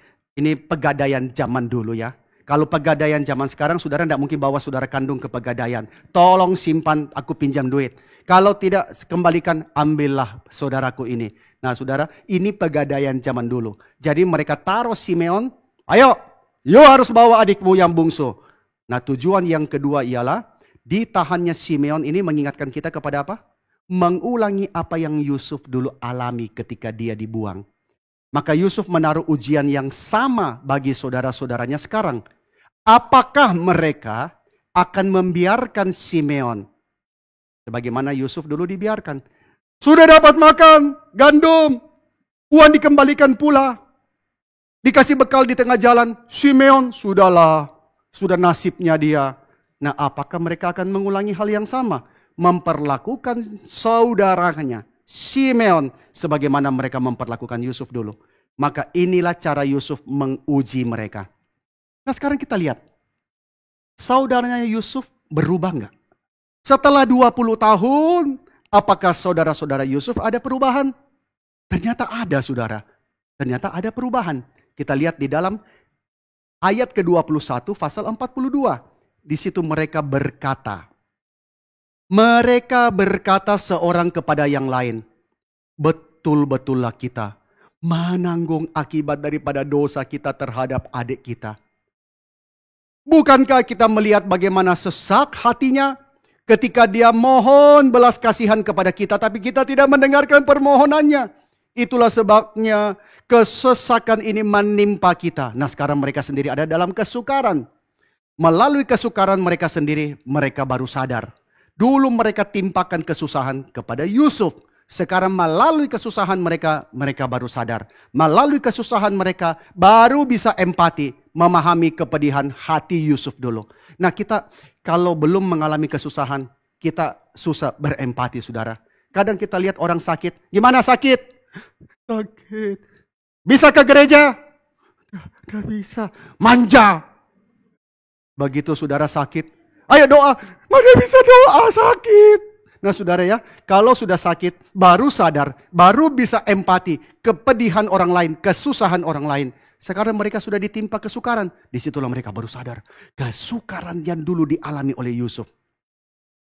pegadaian zaman dulu ya. Kalau pegadaian zaman sekarang, saudara tidak mungkin bawa saudara kandung ke pegadaian. Tolong simpan, aku pinjam duit. Kalau tidak, kembalikan, ambillah saudaraku ini. Nah, saudara, ini pegadaian zaman dulu. Jadi mereka taruh Simeon, ayo, you harus bawa adikmu yang bungsu. Nah, tujuan yang kedua ialah, ditahannya Simeon ini mengingatkan kita kepada apa? Mengulangi apa yang Yusuf dulu alami ketika dia dibuang. Maka Yusuf menaruh ujian yang sama bagi saudara-saudaranya sekarang. Apakah mereka akan membiarkan Simeon sebagaimana Yusuf dulu dibiarkan? Sudah dapat makan gandum, uang dikembalikan pula. Dikasih bekal di tengah jalan, Simeon sudahlah, sudah nasibnya dia. Nah, apakah mereka akan mengulangi hal yang sama? Memperlakukan saudaranya Simeon sebagaimana mereka memperlakukan Yusuf dulu. Maka inilah cara Yusuf menguji mereka. Nah, sekarang kita lihat. Saudaranya Yusuf berubah enggak? Setelah 20 tahun, apakah saudara-saudara Yusuf ada perubahan? Ternyata ada, saudara. Ternyata ada perubahan. Kita lihat di dalam ayat ke-21 pasal 42. Di situ mereka berkata. Mereka berkata seorang kepada yang lain, betul-betullah kita menanggung akibat daripada dosa kita terhadap adik kita. Bukankah kita melihat bagaimana sesak hatinya ketika dia mohon belas kasihan kepada kita, tapi kita tidak mendengarkan permohonannya. Itulah sebabnya kesesakan ini menimpa kita. Nah, sekarang mereka sendiri ada dalam kesukaran. Melalui kesukaran mereka sendiri, mereka baru sadar. Dulu mereka timpakan kesusahan kepada Yusuf. Sekarang melalui kesusahan mereka, mereka baru sadar. Melalui kesusahan mereka, baru bisa empati, memahami kepedihan hati Yusuf dulu. Nah kita kalau belum mengalami kesusahan, kita susah berempati saudara. Kadang kita lihat orang sakit, gimana sakit? Sakit. Bisa ke gereja? Gak bisa. Manja. Begitu saudara sakit, ayo doa. Mana bisa doa sakit. Nah saudara ya, kalau sudah sakit, baru sadar, baru bisa empati, kepedihan orang lain, kesusahan orang lain. Sekarang mereka sudah ditimpa kesukaran, disitulah mereka baru sadar. Kesukaran yang dulu dialami oleh Yusuf.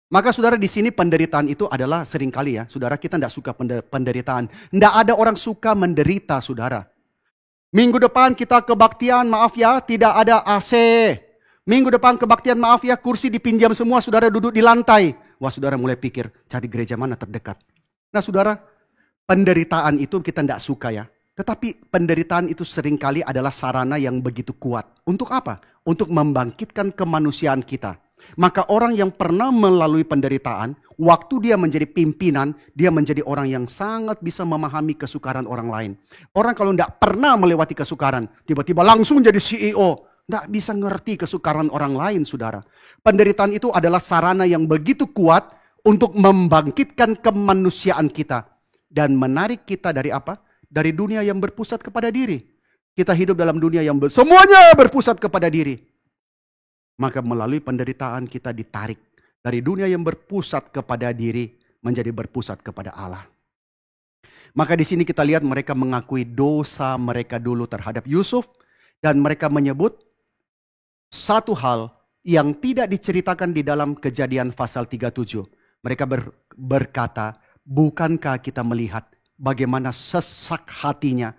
Maka saudara di sini penderitaan itu adalah seringkali ya, saudara kita tidak suka penderitaan. Tidak ada orang suka menderita saudara. Minggu depan kita kebaktian, maaf ya, tidak ada AC. Minggu depan kebaktian, maaf ya, kursi dipinjam semua, saudara duduk di lantai. Wah saudara mulai pikir, cari gereja mana terdekat. Nah saudara, penderitaan itu kita tidak suka ya. Tetapi penderitaan itu seringkali adalah sarana yang begitu kuat. Untuk apa? Untuk membangkitkan kemanusiaan kita. Maka orang yang pernah melalui penderitaan, waktu dia menjadi pimpinan, dia menjadi orang yang sangat bisa memahami kesukaran orang lain. Orang kalau tidak pernah melewati kesukaran, tiba-tiba langsung jadi CEO. Tidak bisa ngerti kesukaran orang lain, saudara. Penderitaan itu adalah sarana yang begitu kuat untuk membangkitkan kemanusiaan kita. Dan menarik kita dari apa? Dari dunia yang berpusat kepada diri. Kita hidup dalam dunia yang semuanya berpusat kepada diri. Maka melalui penderitaan kita ditarik. Dari dunia yang berpusat kepada diri menjadi berpusat kepada Allah. Maka di sini kita lihat mereka mengakui dosa mereka dulu terhadap Yusuf. Dan mereka menyebut satu hal yang tidak diceritakan di dalam Kejadian pasal 37. Mereka berkata, bukankah kita melihat bagaimana sesak hatinya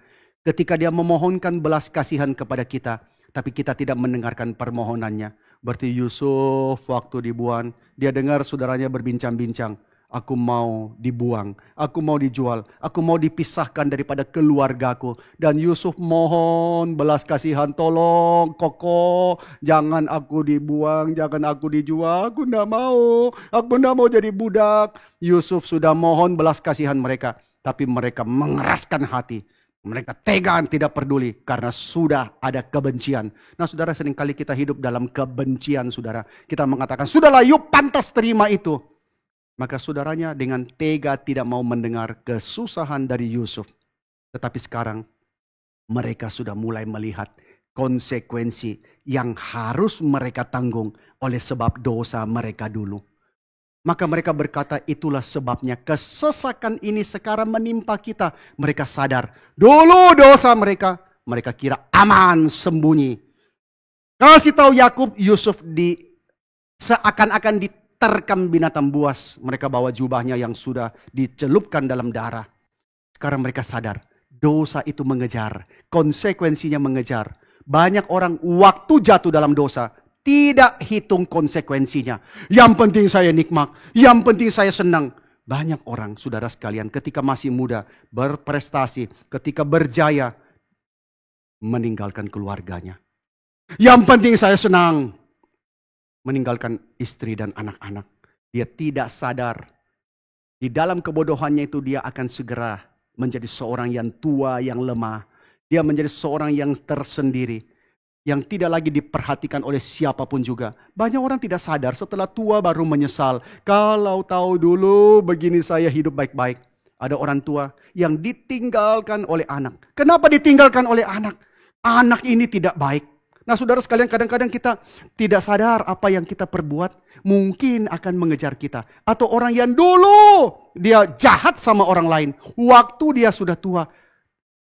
ketika dia memohonkan belas kasihan kepada kita, tapi kita tidak mendengarkan permohonannya. Berarti Yusuf waktu dibuang, dia dengar saudaranya berbincang-bincang. Aku mau dibuang, aku mau dijual, aku mau dipisahkan daripada keluargaku. Dan Yusuf mohon belas kasihan, tolong Koko, jangan aku dibuang, jangan aku dijual, aku tidak mau jadi budak. Yusuf sudah mohon belas kasihan mereka, tapi mereka mengeraskan hati. Mereka tegaan tidak peduli karena sudah ada kebencian. Nah saudara, seringkali kita hidup dalam kebencian saudara. Kita mengatakan, sudahlah yuk pantas terima itu. Maka saudaranya dengan tega tidak mau mendengar kesusahan dari Yusuf. Tetapi sekarang mereka sudah mulai melihat konsekuensi yang harus mereka tanggung oleh sebab dosa mereka dulu. Maka mereka berkata, itulah sebabnya kesesakan ini sekarang menimpa kita. Mereka sadar, dulu dosa mereka kira aman sembunyi. Kasih tahu Yakub, Yusuf seakan-akan diterkam binatang buas. Mereka bawa jubahnya yang sudah dicelupkan dalam darah. Sekarang mereka sadar, dosa itu mengejar, konsekuensinya mengejar. Banyak orang waktu jatuh dalam dosa, tidak hitung konsekuensinya. Yang penting saya nikmat, yang penting saya senang. Banyak orang, saudara sekalian, ketika masih muda, berprestasi, ketika berjaya, meninggalkan keluarganya. Yang penting saya senang, meninggalkan istri dan anak-anak. Dia tidak sadar, di dalam kebodohannya itu dia akan segera menjadi seorang yang tua, yang lemah. Dia menjadi seorang yang tersendiri, yang tidak lagi diperhatikan oleh siapapun juga. Banyak orang tidak sadar, setelah tua baru menyesal. Kalau tahu dulu begini saya hidup baik-baik. Ada orang tua yang ditinggalkan oleh anak. Kenapa ditinggalkan oleh anak? Anak ini tidak baik. Nah saudara sekalian, kadang-kadang kita tidak sadar apa yang kita perbuat mungkin akan mengejar kita. Atau orang yang dulu dia jahat sama orang lain, waktu dia sudah tua,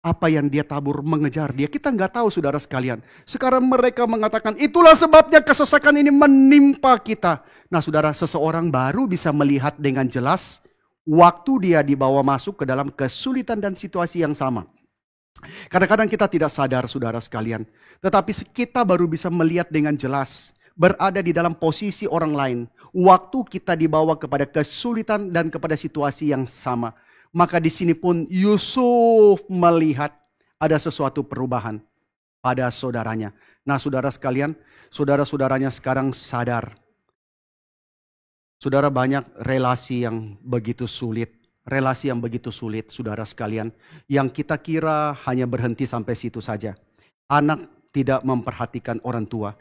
apa yang dia tabur mengejar dia. Kita nggak tahu saudara sekalian. Sekarang mereka mengatakan, itulah sebabnya kesesakan ini menimpa kita. Nah saudara, seseorang baru bisa melihat dengan jelas waktu dia dibawa masuk ke dalam kesulitan dan situasi yang sama. Kadang-kadang kita tidak sadar saudara sekalian. Tetapi kita baru bisa melihat dengan jelas, berada di dalam posisi orang lain. Waktu kita dibawa kepada kesulitan dan kepada situasi yang sama. Maka di sini pun Yusuf melihat ada sesuatu perubahan pada saudaranya. Nah saudara sekalian, saudara-saudaranya sekarang sadar. Saudara, banyak relasi yang begitu sulit. relasi yang begitu sulit, saudara sekalian, yang kita kira hanya berhenti sampai situ saja. Anak tidak memperhatikan orang tua,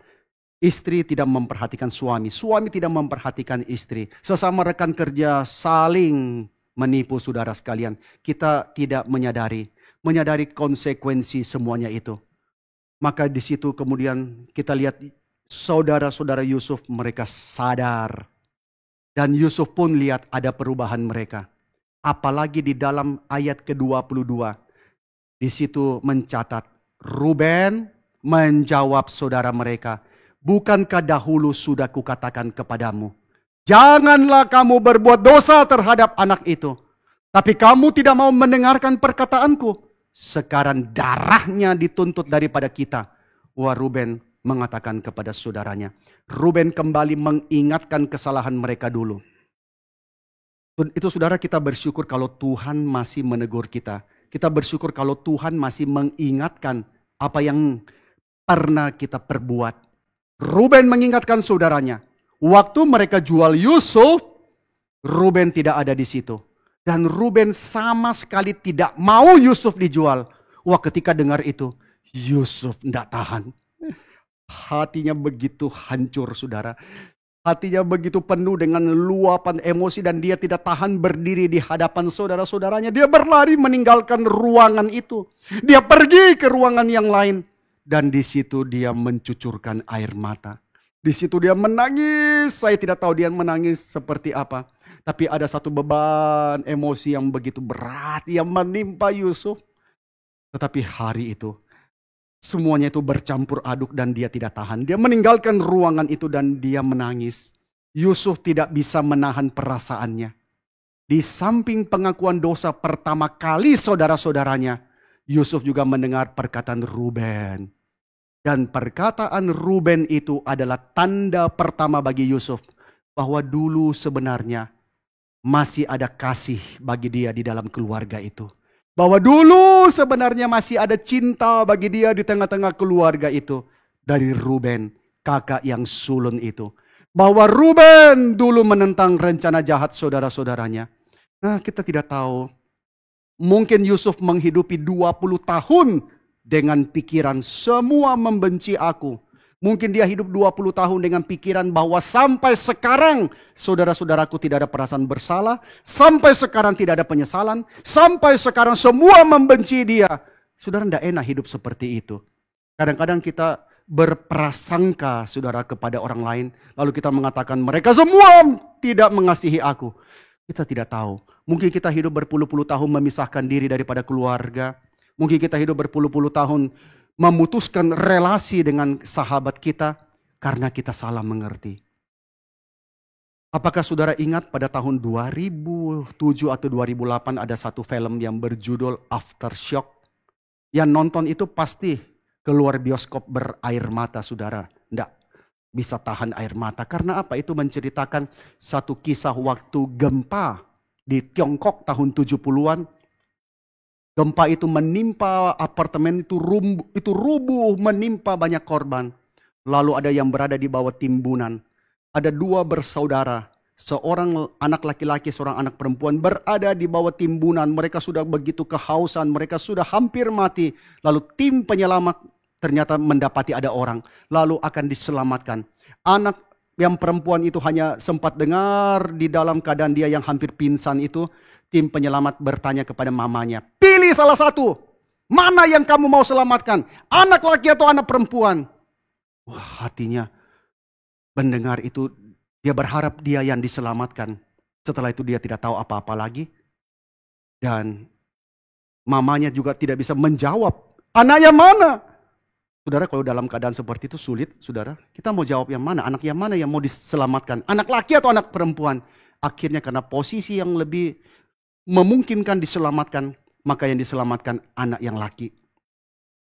istri tidak memperhatikan suami, suami tidak memperhatikan istri, sesama rekan kerja saling menipu, saudara sekalian. Kita tidak menyadari konsekuensi semuanya itu. Maka di situ kemudian kita lihat saudara-saudara Yusuf, mereka sadar. Dan Yusuf pun lihat ada perubahan mereka. Apalagi di dalam ayat ke-22. Di situ mencatat, Ruben menjawab saudara mereka, bukankah dahulu sudah kukatakan kepadamu, janganlah kamu berbuat dosa terhadap anak itu. Tapi kamu tidak mau mendengarkan perkataanku. Sekarang darahnya dituntut daripada kita. Wah, Ruben mengatakan kepada saudaranya. Ruben kembali mengingatkan kesalahan mereka dulu. Itu saudara, kita bersyukur kalau Tuhan masih menegur kita. Kita bersyukur kalau Tuhan masih mengingatkan apa yang pernah kita perbuat. Ruben mengingatkan saudaranya. Waktu mereka jual Yusuf, Ruben tidak ada di situ. Dan Ruben sama sekali tidak mau Yusuf dijual. Wah, ketika dengar itu, Yusuf tidak tahan. Hatinya begitu hancur, saudara. Hatinya begitu penuh dengan luapan emosi dan dia tidak tahan berdiri di hadapan saudara-saudaranya. Dia berlari meninggalkan ruangan itu. Dia pergi ke ruangan yang lain. Dan di situ dia mencucurkan air mata. Di situ dia menangis. Saya tidak tahu dia menangis seperti apa. Tapi ada satu beban emosi yang begitu berat yang menimpa Yusuf. Tetapi hari itu semuanya itu bercampur aduk dan dia tidak tahan. Dia meninggalkan ruangan itu dan dia menangis. Yusuf tidak bisa menahan perasaannya. Di samping pengakuan dosa pertama kali saudara-saudaranya, Yusuf juga mendengar perkataan Ruben. Dan perkataan Ruben itu adalah tanda pertama bagi Yusuf bahwa dulu sebenarnya masih ada kasih bagi dia di dalam keluarga itu. Bahwa dulu sebenarnya masih ada cinta bagi dia di tengah-tengah keluarga itu. Dari Ruben, kakak yang sulun itu. Bahwa Ruben dulu menentang rencana jahat saudara-saudaranya. Nah, kita tidak tahu. Mungkin Yusuf menghidupi 20 tahun dengan pikiran semua membenci aku. Mungkin dia hidup 20 tahun dengan pikiran bahwa sampai sekarang saudara-saudaraku tidak ada perasaan bersalah. Sampai sekarang tidak ada penyesalan. Sampai sekarang semua membenci dia. Saudara, tidak enak hidup seperti itu. Kadang-kadang kita berprasangka, saudara, kepada orang lain. Lalu kita mengatakan mereka semua tidak mengasihi aku. Kita tidak tahu. Mungkin kita hidup berpuluh-puluh tahun memisahkan diri daripada keluarga. Mungkin kita hidup berpuluh-puluh tahun memutuskan relasi dengan sahabat kita karena kita salah mengerti. Apakah saudara ingat pada tahun 2007 atau 2008 ada satu film yang berjudul Aftershock? Yang nonton itu pasti keluar bioskop berair mata, saudara. Tidak bisa tahan air mata. Karena apa? Itu menceritakan satu kisah waktu gempa di Tiongkok tahun 70-an. Gempa itu menimpa apartemen itu rubuh, menimpa banyak korban. Lalu ada yang berada di bawah timbunan. Ada dua bersaudara, seorang anak laki-laki, seorang anak perempuan berada di bawah timbunan. Mereka sudah begitu kehausan, mereka sudah hampir mati. Lalu tim penyelamat ternyata mendapati ada orang, lalu akan diselamatkan. Anak yang perempuan itu hanya sempat dengar di dalam keadaan dia yang hampir pingsan itu. Tim penyelamat bertanya kepada mamanya, pilih salah satu. Mana yang kamu mau selamatkan? Anak laki atau anak perempuan? Wah, hatinya mendengar itu, dia berharap dia yang diselamatkan. Setelah itu dia tidak tahu apa-apa lagi. Dan mamanya juga tidak bisa menjawab. Anak yang mana? Saudara, kalau dalam keadaan seperti itu sulit, saudara. Kita mau jawab yang mana? Anak yang mana yang mau diselamatkan? Anak laki atau anak perempuan? Akhirnya karena posisi yang lebih memungkinkan diselamatkan, maka yang diselamatkan anak yang laki.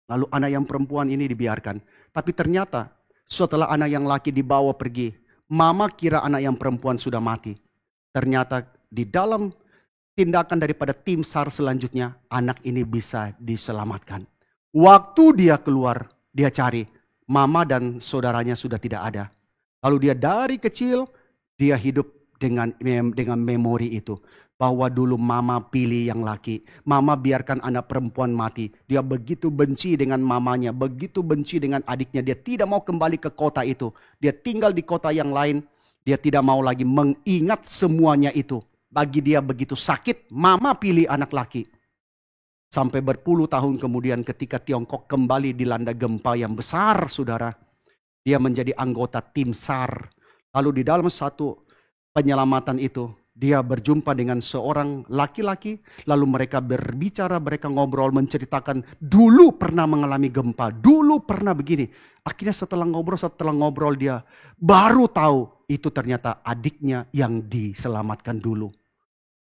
Lalu anak yang perempuan ini dibiarkan. Tapi ternyata setelah anak yang laki dibawa pergi, mama kira anak yang perempuan sudah mati. Ternyata di dalam tindakan daripada tim SAR selanjutnya, anak ini bisa diselamatkan. Waktu dia keluar, dia cari, mama dan saudaranya sudah tidak ada. Lalu dia dari kecil, dia hidup dengan memori itu. bahwa dulu mama pilih yang laki. Mama biarkan anak perempuan mati. Dia begitu benci dengan mamanya, begitu benci dengan adiknya. Dia tidak mau kembali ke kota itu. Dia tinggal di kota yang lain. Dia tidak mau lagi mengingat semuanya itu. Bagi dia begitu sakit, mama pilih anak laki. Sampai berpuluh tahun kemudian ketika Tiongkok kembali dilanda gempa yang besar, saudara. Dia menjadi anggota tim SAR. Lalu di dalam satu penyelamatan itu, dia berjumpa dengan seorang laki-laki. Lalu mereka berbicara, mereka ngobrol, menceritakan dulu pernah mengalami gempa. Dulu pernah begini. Akhirnya setelah ngobrol dia baru tahu itu ternyata adiknya yang diselamatkan dulu.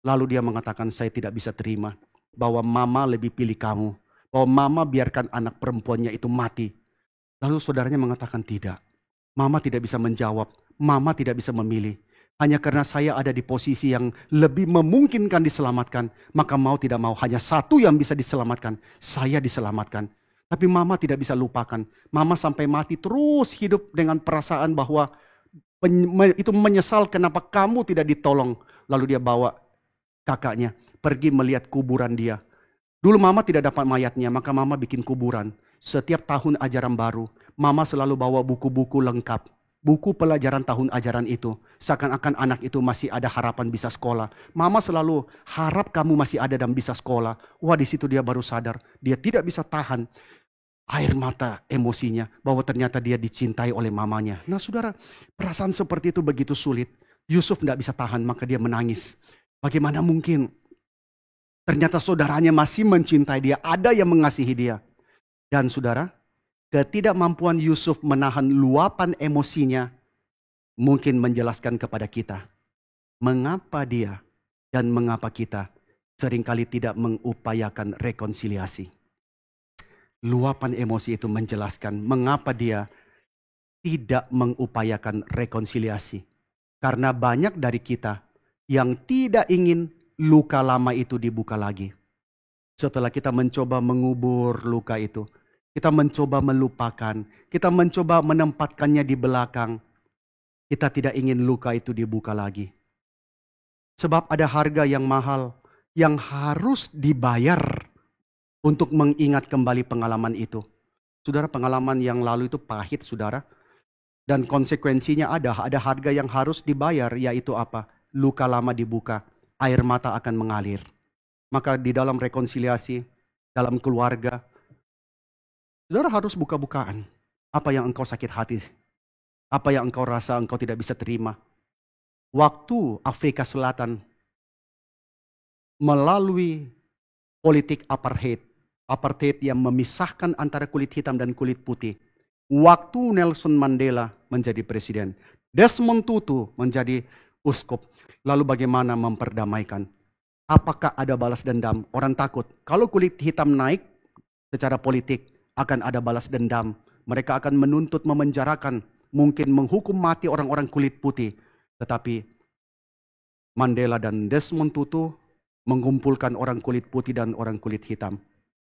Lalu dia mengatakan, saya tidak bisa terima bahwa mama lebih pilih kamu. Bahwa mama biarkan anak perempuannya itu mati. Lalu saudaranya mengatakan tidak. Mama tidak bisa menjawab. Mama tidak bisa memilih. Hanya karena saya ada di posisi yang lebih memungkinkan diselamatkan. Maka mau tidak mau hanya satu yang bisa diselamatkan. Saya diselamatkan. Tapi mama tidak bisa lupakan. Mama sampai mati terus hidup dengan perasaan bahwa itu menyesal kenapa kamu tidak ditolong. Lalu dia bawa kakaknya pergi melihat kuburan dia. Dulu mama tidak dapat mayatnya, maka mama bikin kuburan. Setiap tahun ajaran baru, mama selalu bawa buku-buku lengkap. Buku pelajaran tahun ajaran itu. Seakan-akan anak itu masih ada harapan bisa sekolah. Mama selalu harap kamu masih ada dan bisa sekolah. Wah, di situ dia baru sadar. Dia tidak bisa tahan air mata emosinya. Bahwa ternyata dia dicintai oleh mamanya. Nah saudara, perasaan seperti itu begitu sulit. Yusuf tidak bisa tahan, maka dia menangis. Bagaimana mungkin? Ternyata saudaranya masih mencintai dia, ada yang mengasihi dia. Dan saudara, ketidakmampuan Yusuf menahan luapan emosinya mungkin menjelaskan kepada kita mengapa dia dan mengapa kita seringkali tidak mengupayakan rekonsiliasi. Luapan emosi itu menjelaskan mengapa dia tidak mengupayakan rekonsiliasi. Karena banyak dari kita yang tidak ingin luka lama itu dibuka lagi. Setelah kita mencoba mengubur luka itu, kita mencoba melupakan, kita mencoba menempatkannya di belakang. Kita tidak ingin luka itu dibuka lagi. Sebab ada harga yang mahal yang harus dibayar untuk mengingat kembali pengalaman itu. Saudara, pengalaman yang lalu itu pahit, saudara. Dan konsekuensinya ada harga yang harus dibayar, yaitu apa? Luka lama dibuka. Air mata akan mengalir. Maka di dalam rekonsiliasi, dalam keluarga, saudara harus buka-bukaan. Apa yang engkau sakit hati? Apa yang engkau rasa engkau tidak bisa terima? Waktu Afrika Selatan melalui politik apartheid. Apartheid yang memisahkan antara kulit hitam dan kulit putih. Waktu Nelson Mandela menjadi presiden. Desmond Tutu menjadi uskup. Lalu bagaimana memperdamaikan? Apakah ada balas dendam? Orang takut. Kalau kulit hitam naik secara politik akan ada balas dendam. Mereka akan menuntut memenjarakan. Mungkin menghukum mati orang-orang kulit putih. Tetapi Mandela dan Desmond Tutu mengumpulkan orang kulit putih dan orang kulit hitam.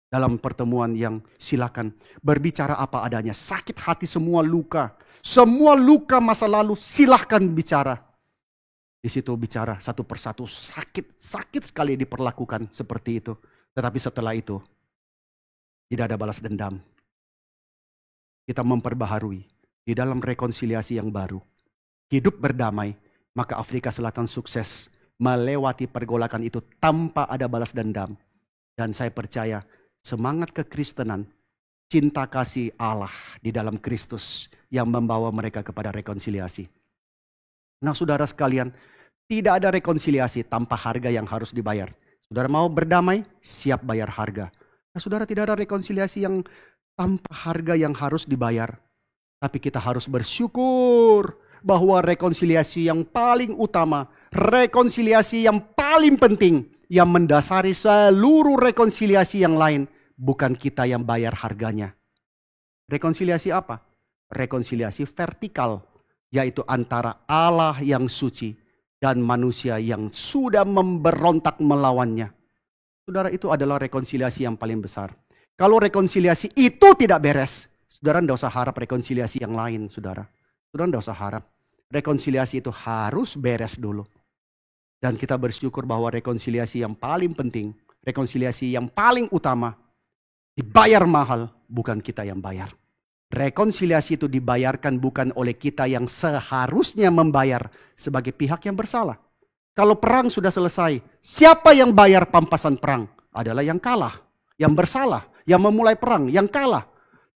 Dalam pertemuan yang silakan berbicara apa adanya. Sakit hati semua luka. Semua luka masa lalu silahkan bicara. Di situ bicara satu persatu, sakit sekali diperlakukan seperti itu. Tetapi setelah itu tidak ada balas dendam. Kita memperbaharui di dalam rekonsiliasi yang baru. Hidup berdamai, maka Afrika Selatan sukses melewati pergolakan itu tanpa ada balas dendam. Dan saya percaya semangat kekristenan, cinta kasih Allah di dalam Kristus yang membawa mereka kepada rekonsiliasi. Nah saudara sekalian, tidak ada rekonsiliasi tanpa harga yang harus dibayar. Saudara mau berdamai, siap bayar harga. Nah saudara, tidak ada rekonsiliasi yang tanpa harga yang harus dibayar. Tapi kita harus bersyukur bahwa rekonsiliasi yang paling utama, rekonsiliasi yang paling penting, yang mendasari seluruh rekonsiliasi yang lain, bukan kita yang bayar harganya. Rekonsiliasi apa? Rekonsiliasi vertikal. Yaitu antara Allah yang suci dan manusia yang sudah memberontak melawannya. Saudara, itu adalah rekonsiliasi yang paling besar. Kalau rekonsiliasi itu tidak beres, saudara tidak usah harap rekonsiliasi yang lain, saudara. Saudara tidak usah harap. Rekonsiliasi itu harus beres dulu. Dan kita bersyukur bahwa rekonsiliasi yang paling penting, rekonsiliasi yang paling utama, dibayar mahal, bukan kita yang bayar. Rekonsiliasi itu dibayarkan bukan oleh kita yang seharusnya membayar sebagai pihak yang bersalah. Kalau perang sudah selesai, siapa yang bayar pampasan perang? Adalah yang kalah, yang bersalah, yang memulai perang, yang kalah.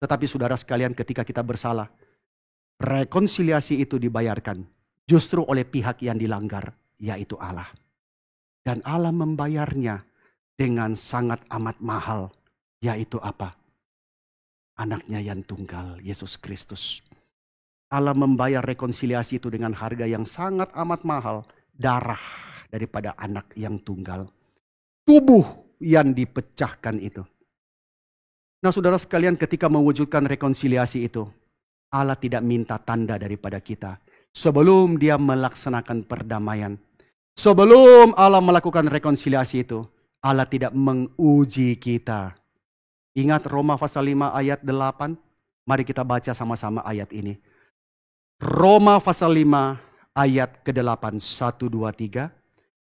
Tetapi saudara sekalian, ketika kita bersalah, rekonsiliasi itu dibayarkan justru oleh pihak yang dilanggar, yaitu Allah. Dan Allah membayarnya dengan sangat amat mahal, yaitu apa? Anaknya yang tunggal, Yesus Kristus. Allah membayar rekonsiliasi itu dengan harga yang sangat amat mahal, darah daripada anak yang tunggal. Tubuh yang dipecahkan itu. Nah saudara sekalian, ketika mewujudkan rekonsiliasi itu, Allah tidak minta tanda daripada kita. Sebelum dia melaksanakan perdamaian. Sebelum Allah melakukan rekonsiliasi itu, Allah tidak menguji kita. Ingat Roma pasal 5 ayat 8? Mari kita baca sama-sama ayat ini. Roma pasal 5 ayat ke-8, 1, 2, 3.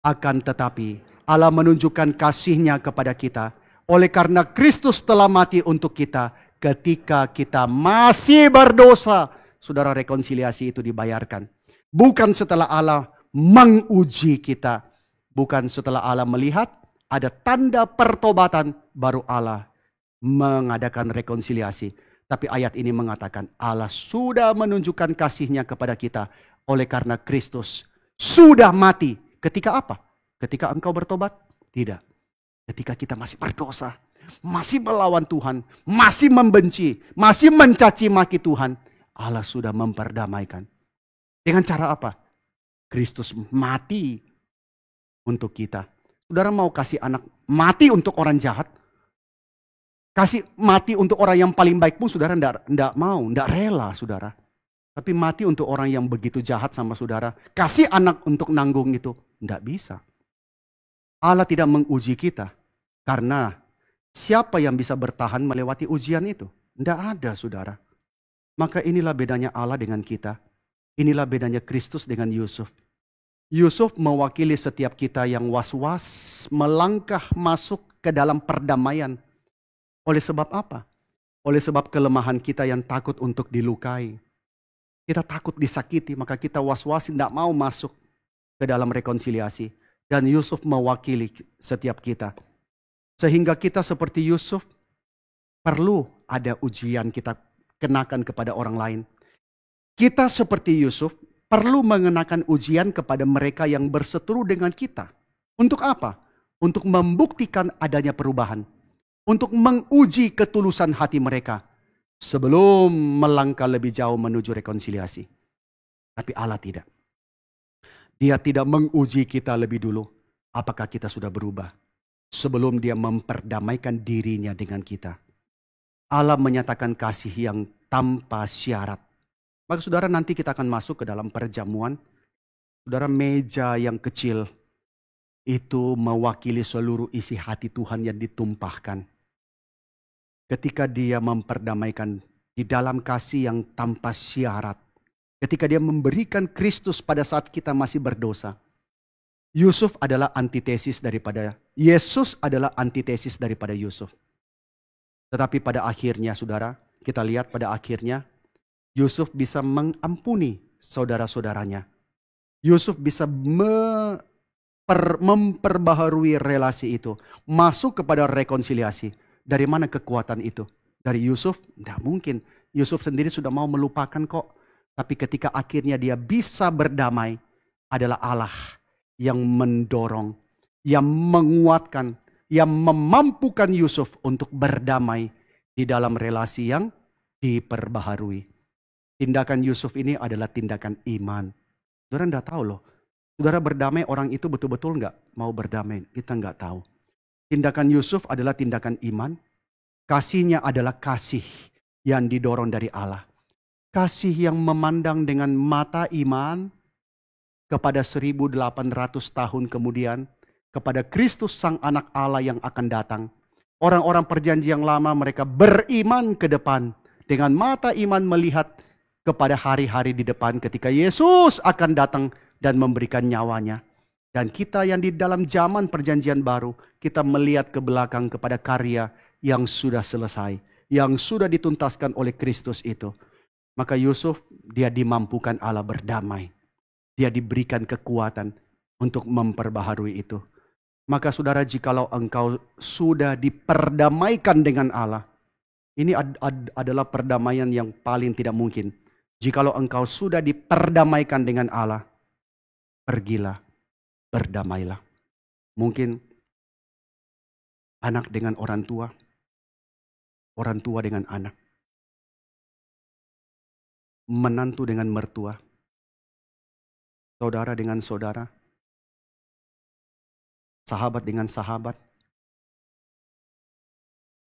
Akan tetapi Allah menunjukkan kasih-Nya kepada kita oleh karena Kristus telah mati untuk kita ketika kita masih berdosa. Saudara, rekonsiliasi itu dibayarkan. Bukan setelah Allah menguji kita. Bukan setelah Allah melihat ada tanda pertobatan baru Allah mengadakan rekonsiliasi. Tapi ayat ini mengatakan Allah sudah menunjukkan kasih-Nya kepada kita oleh karena Kristus sudah mati. Ketika apa? Ketika engkau bertobat? Tidak. Ketika kita masih berdosa, masih melawan Tuhan, masih membenci, masih mencaci maki Tuhan, Allah sudah memperdamaikan. Dengan cara apa? Kristus mati untuk kita. Saudara mau kasih anak mati untuk orang jahat? Kasih mati untuk orang yang paling baik pun saudara tidak mau, tidak rela saudara. Tapi mati untuk orang yang begitu jahat sama saudara. Kasih anak untuk nanggung itu, tidak bisa. Allah tidak menguji kita. Karena siapa yang bisa bertahan melewati ujian itu? Tidak ada saudara. Maka inilah bedanya Allah dengan kita. Inilah bedanya Kristus dengan Yusuf. Yusuf mewakili setiap kita yang was-was melangkah masuk ke dalam perdamaian. Oleh sebab apa? Oleh sebab kelemahan kita yang takut untuk dilukai. Kita takut disakiti, maka kita was-was tidak mau masuk ke dalam rekonsiliasi. Dan Yusuf mewakili setiap kita. Sehingga kita seperti Yusuf, perlu ada ujian kita kenakan kepada orang lain. Kita seperti Yusuf, perlu mengenakan ujian kepada mereka yang berseteru dengan kita. Untuk apa? Untuk membuktikan adanya perubahan. Untuk menguji ketulusan hati mereka. Sebelum melangkah lebih jauh menuju rekonsiliasi. Tapi Allah tidak. Dia tidak menguji kita lebih dulu. Apakah kita sudah berubah? Sebelum dia memperdamaikan dirinya dengan kita. Allah menyatakan kasih yang tanpa syarat. Maka saudara, nanti kita akan masuk ke dalam perjamuan. Saudara, meja yang kecil itu mewakili seluruh isi hati Tuhan yang ditumpahkan. Ketika dia memperdamaikan di dalam kasih yang tanpa syarat. Ketika dia memberikan Kristus pada saat kita masih berdosa. Yusuf adalah antitesis daripada, Yesus adalah antitesis daripada Yusuf. Tetapi pada akhirnya saudara, kita lihat pada akhirnya, Yusuf bisa mengampuni saudara-saudaranya. Yusuf bisa memperbaharui relasi itu. Masuk kepada rekonsiliasi. Dari mana kekuatan itu? Dari Yusuf? Tidak mungkin. Yusuf sendiri sudah mau melupakan kok. Tapi ketika akhirnya dia bisa berdamai, adalah Allah yang mendorong, yang menguatkan, yang memampukan Yusuf untuk berdamai di dalam relasi yang diperbaharui. Tindakan Yusuf ini adalah tindakan iman. Saudara tidak tahu loh. Saudara berdamai, orang itu betul-betul nggak mau berdamai. Kita nggak tahu. Tindakan Yusuf adalah tindakan iman. Kasihnya adalah kasih yang didorong dari Allah. Kasih yang memandang dengan mata iman kepada 1800 tahun kemudian. Kepada Kristus Sang Anak Allah yang akan datang. Orang-orang perjanjian lama mereka beriman ke depan. Dengan mata iman melihat kepada hari-hari di depan ketika Yesus akan datang dan memberikan nyawanya. Dan kita yang di dalam zaman perjanjian baru, kita melihat ke belakang kepada karya yang sudah selesai, yang sudah dituntaskan oleh Kristus itu. Maka Yusuf, dia dimampukan Allah berdamai. Dia diberikan kekuatan untuk memperbaharui itu. Maka saudara, jikalau engkau sudah diperdamaikan dengan Allah, ini adalah perdamaian yang paling tidak mungkin. Jikalau engkau sudah diperdamaikan dengan Allah, pergilah, berdamailah. Mungkin anak dengan orang tua dengan anak, menantu dengan mertua, saudara dengan saudara, sahabat dengan sahabat,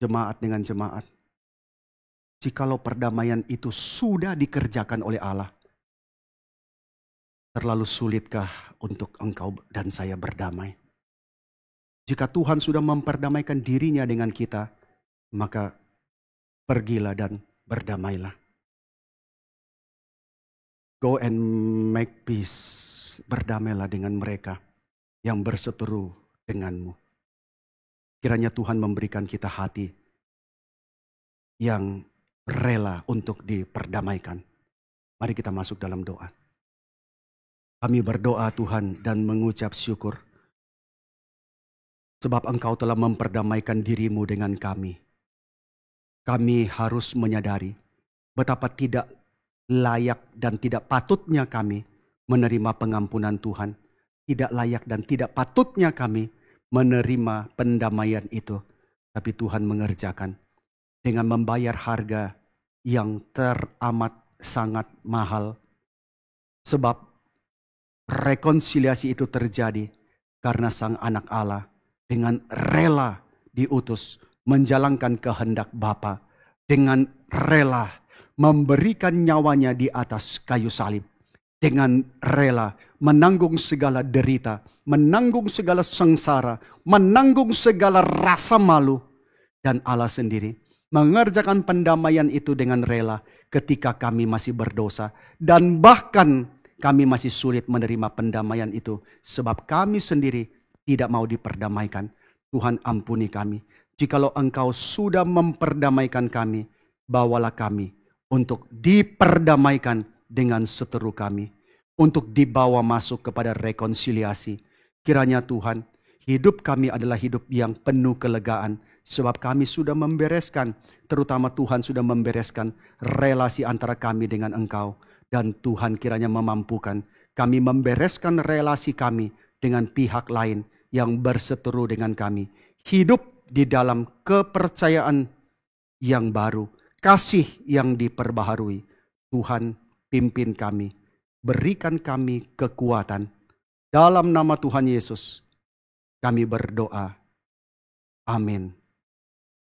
jemaat dengan jemaat. Jikalau perdamaian itu sudah dikerjakan oleh Allah, terlalu sulitkah untuk engkau dan saya berdamai? Jika Tuhan sudah memperdamaikan dirinya dengan kita, maka pergilah dan berdamailah. Go and make peace. Berdamailah dengan mereka yang berseteru denganmu. Kiranya Tuhan memberikan kita hati yang rela untuk diperdamaikan. Mari kita masuk dalam doa. Kami berdoa Tuhan dan mengucap syukur. Sebab Engkau telah memperdamaikan dirimu dengan kami. Kami harus menyadari betapa tidak layak dan tidak patutnya kami menerima pengampunan Tuhan. Tidak layak dan tidak patutnya kami menerima pendamaian itu. Tapi Tuhan mengerjakan dengan membayar harga yang teramat sangat mahal. Sebab rekonsiliasi itu terjadi karena Sang Anak Allah dengan rela diutus menjalankan kehendak Bapa, dengan rela memberikan nyawanya di atas kayu salib, dengan rela menanggung segala derita, menanggung segala sengsara, menanggung segala rasa malu, dan Allah sendiri mengerjakan pendamaian itu dengan rela ketika kami masih berdosa, dan bahkan kami masih sulit menerima pendamaian itu sebab kami sendiri tidak mau diperdamaikan. Tuhan ampuni kami. Jikalau Engkau sudah memperdamaikan kami, bawalah kami untuk diperdamaikan dengan seteru kami, untuk dibawa masuk kepada rekonsiliasi. Kiranya Tuhan, hidup kami adalah hidup yang penuh kelegaan, sebab kami sudah membereskan, terutama Tuhan sudah membereskan relasi antara kami dengan Engkau. Dan Tuhan kiranya memampukan kami membereskan relasi kami dengan pihak lain yang berseteru dengan kami. Hidup di dalam kepercayaan yang baru, kasih yang diperbaharui. Tuhan pimpin kami, berikan kami kekuatan. Dalam nama Tuhan Yesus kami berdoa. Amin.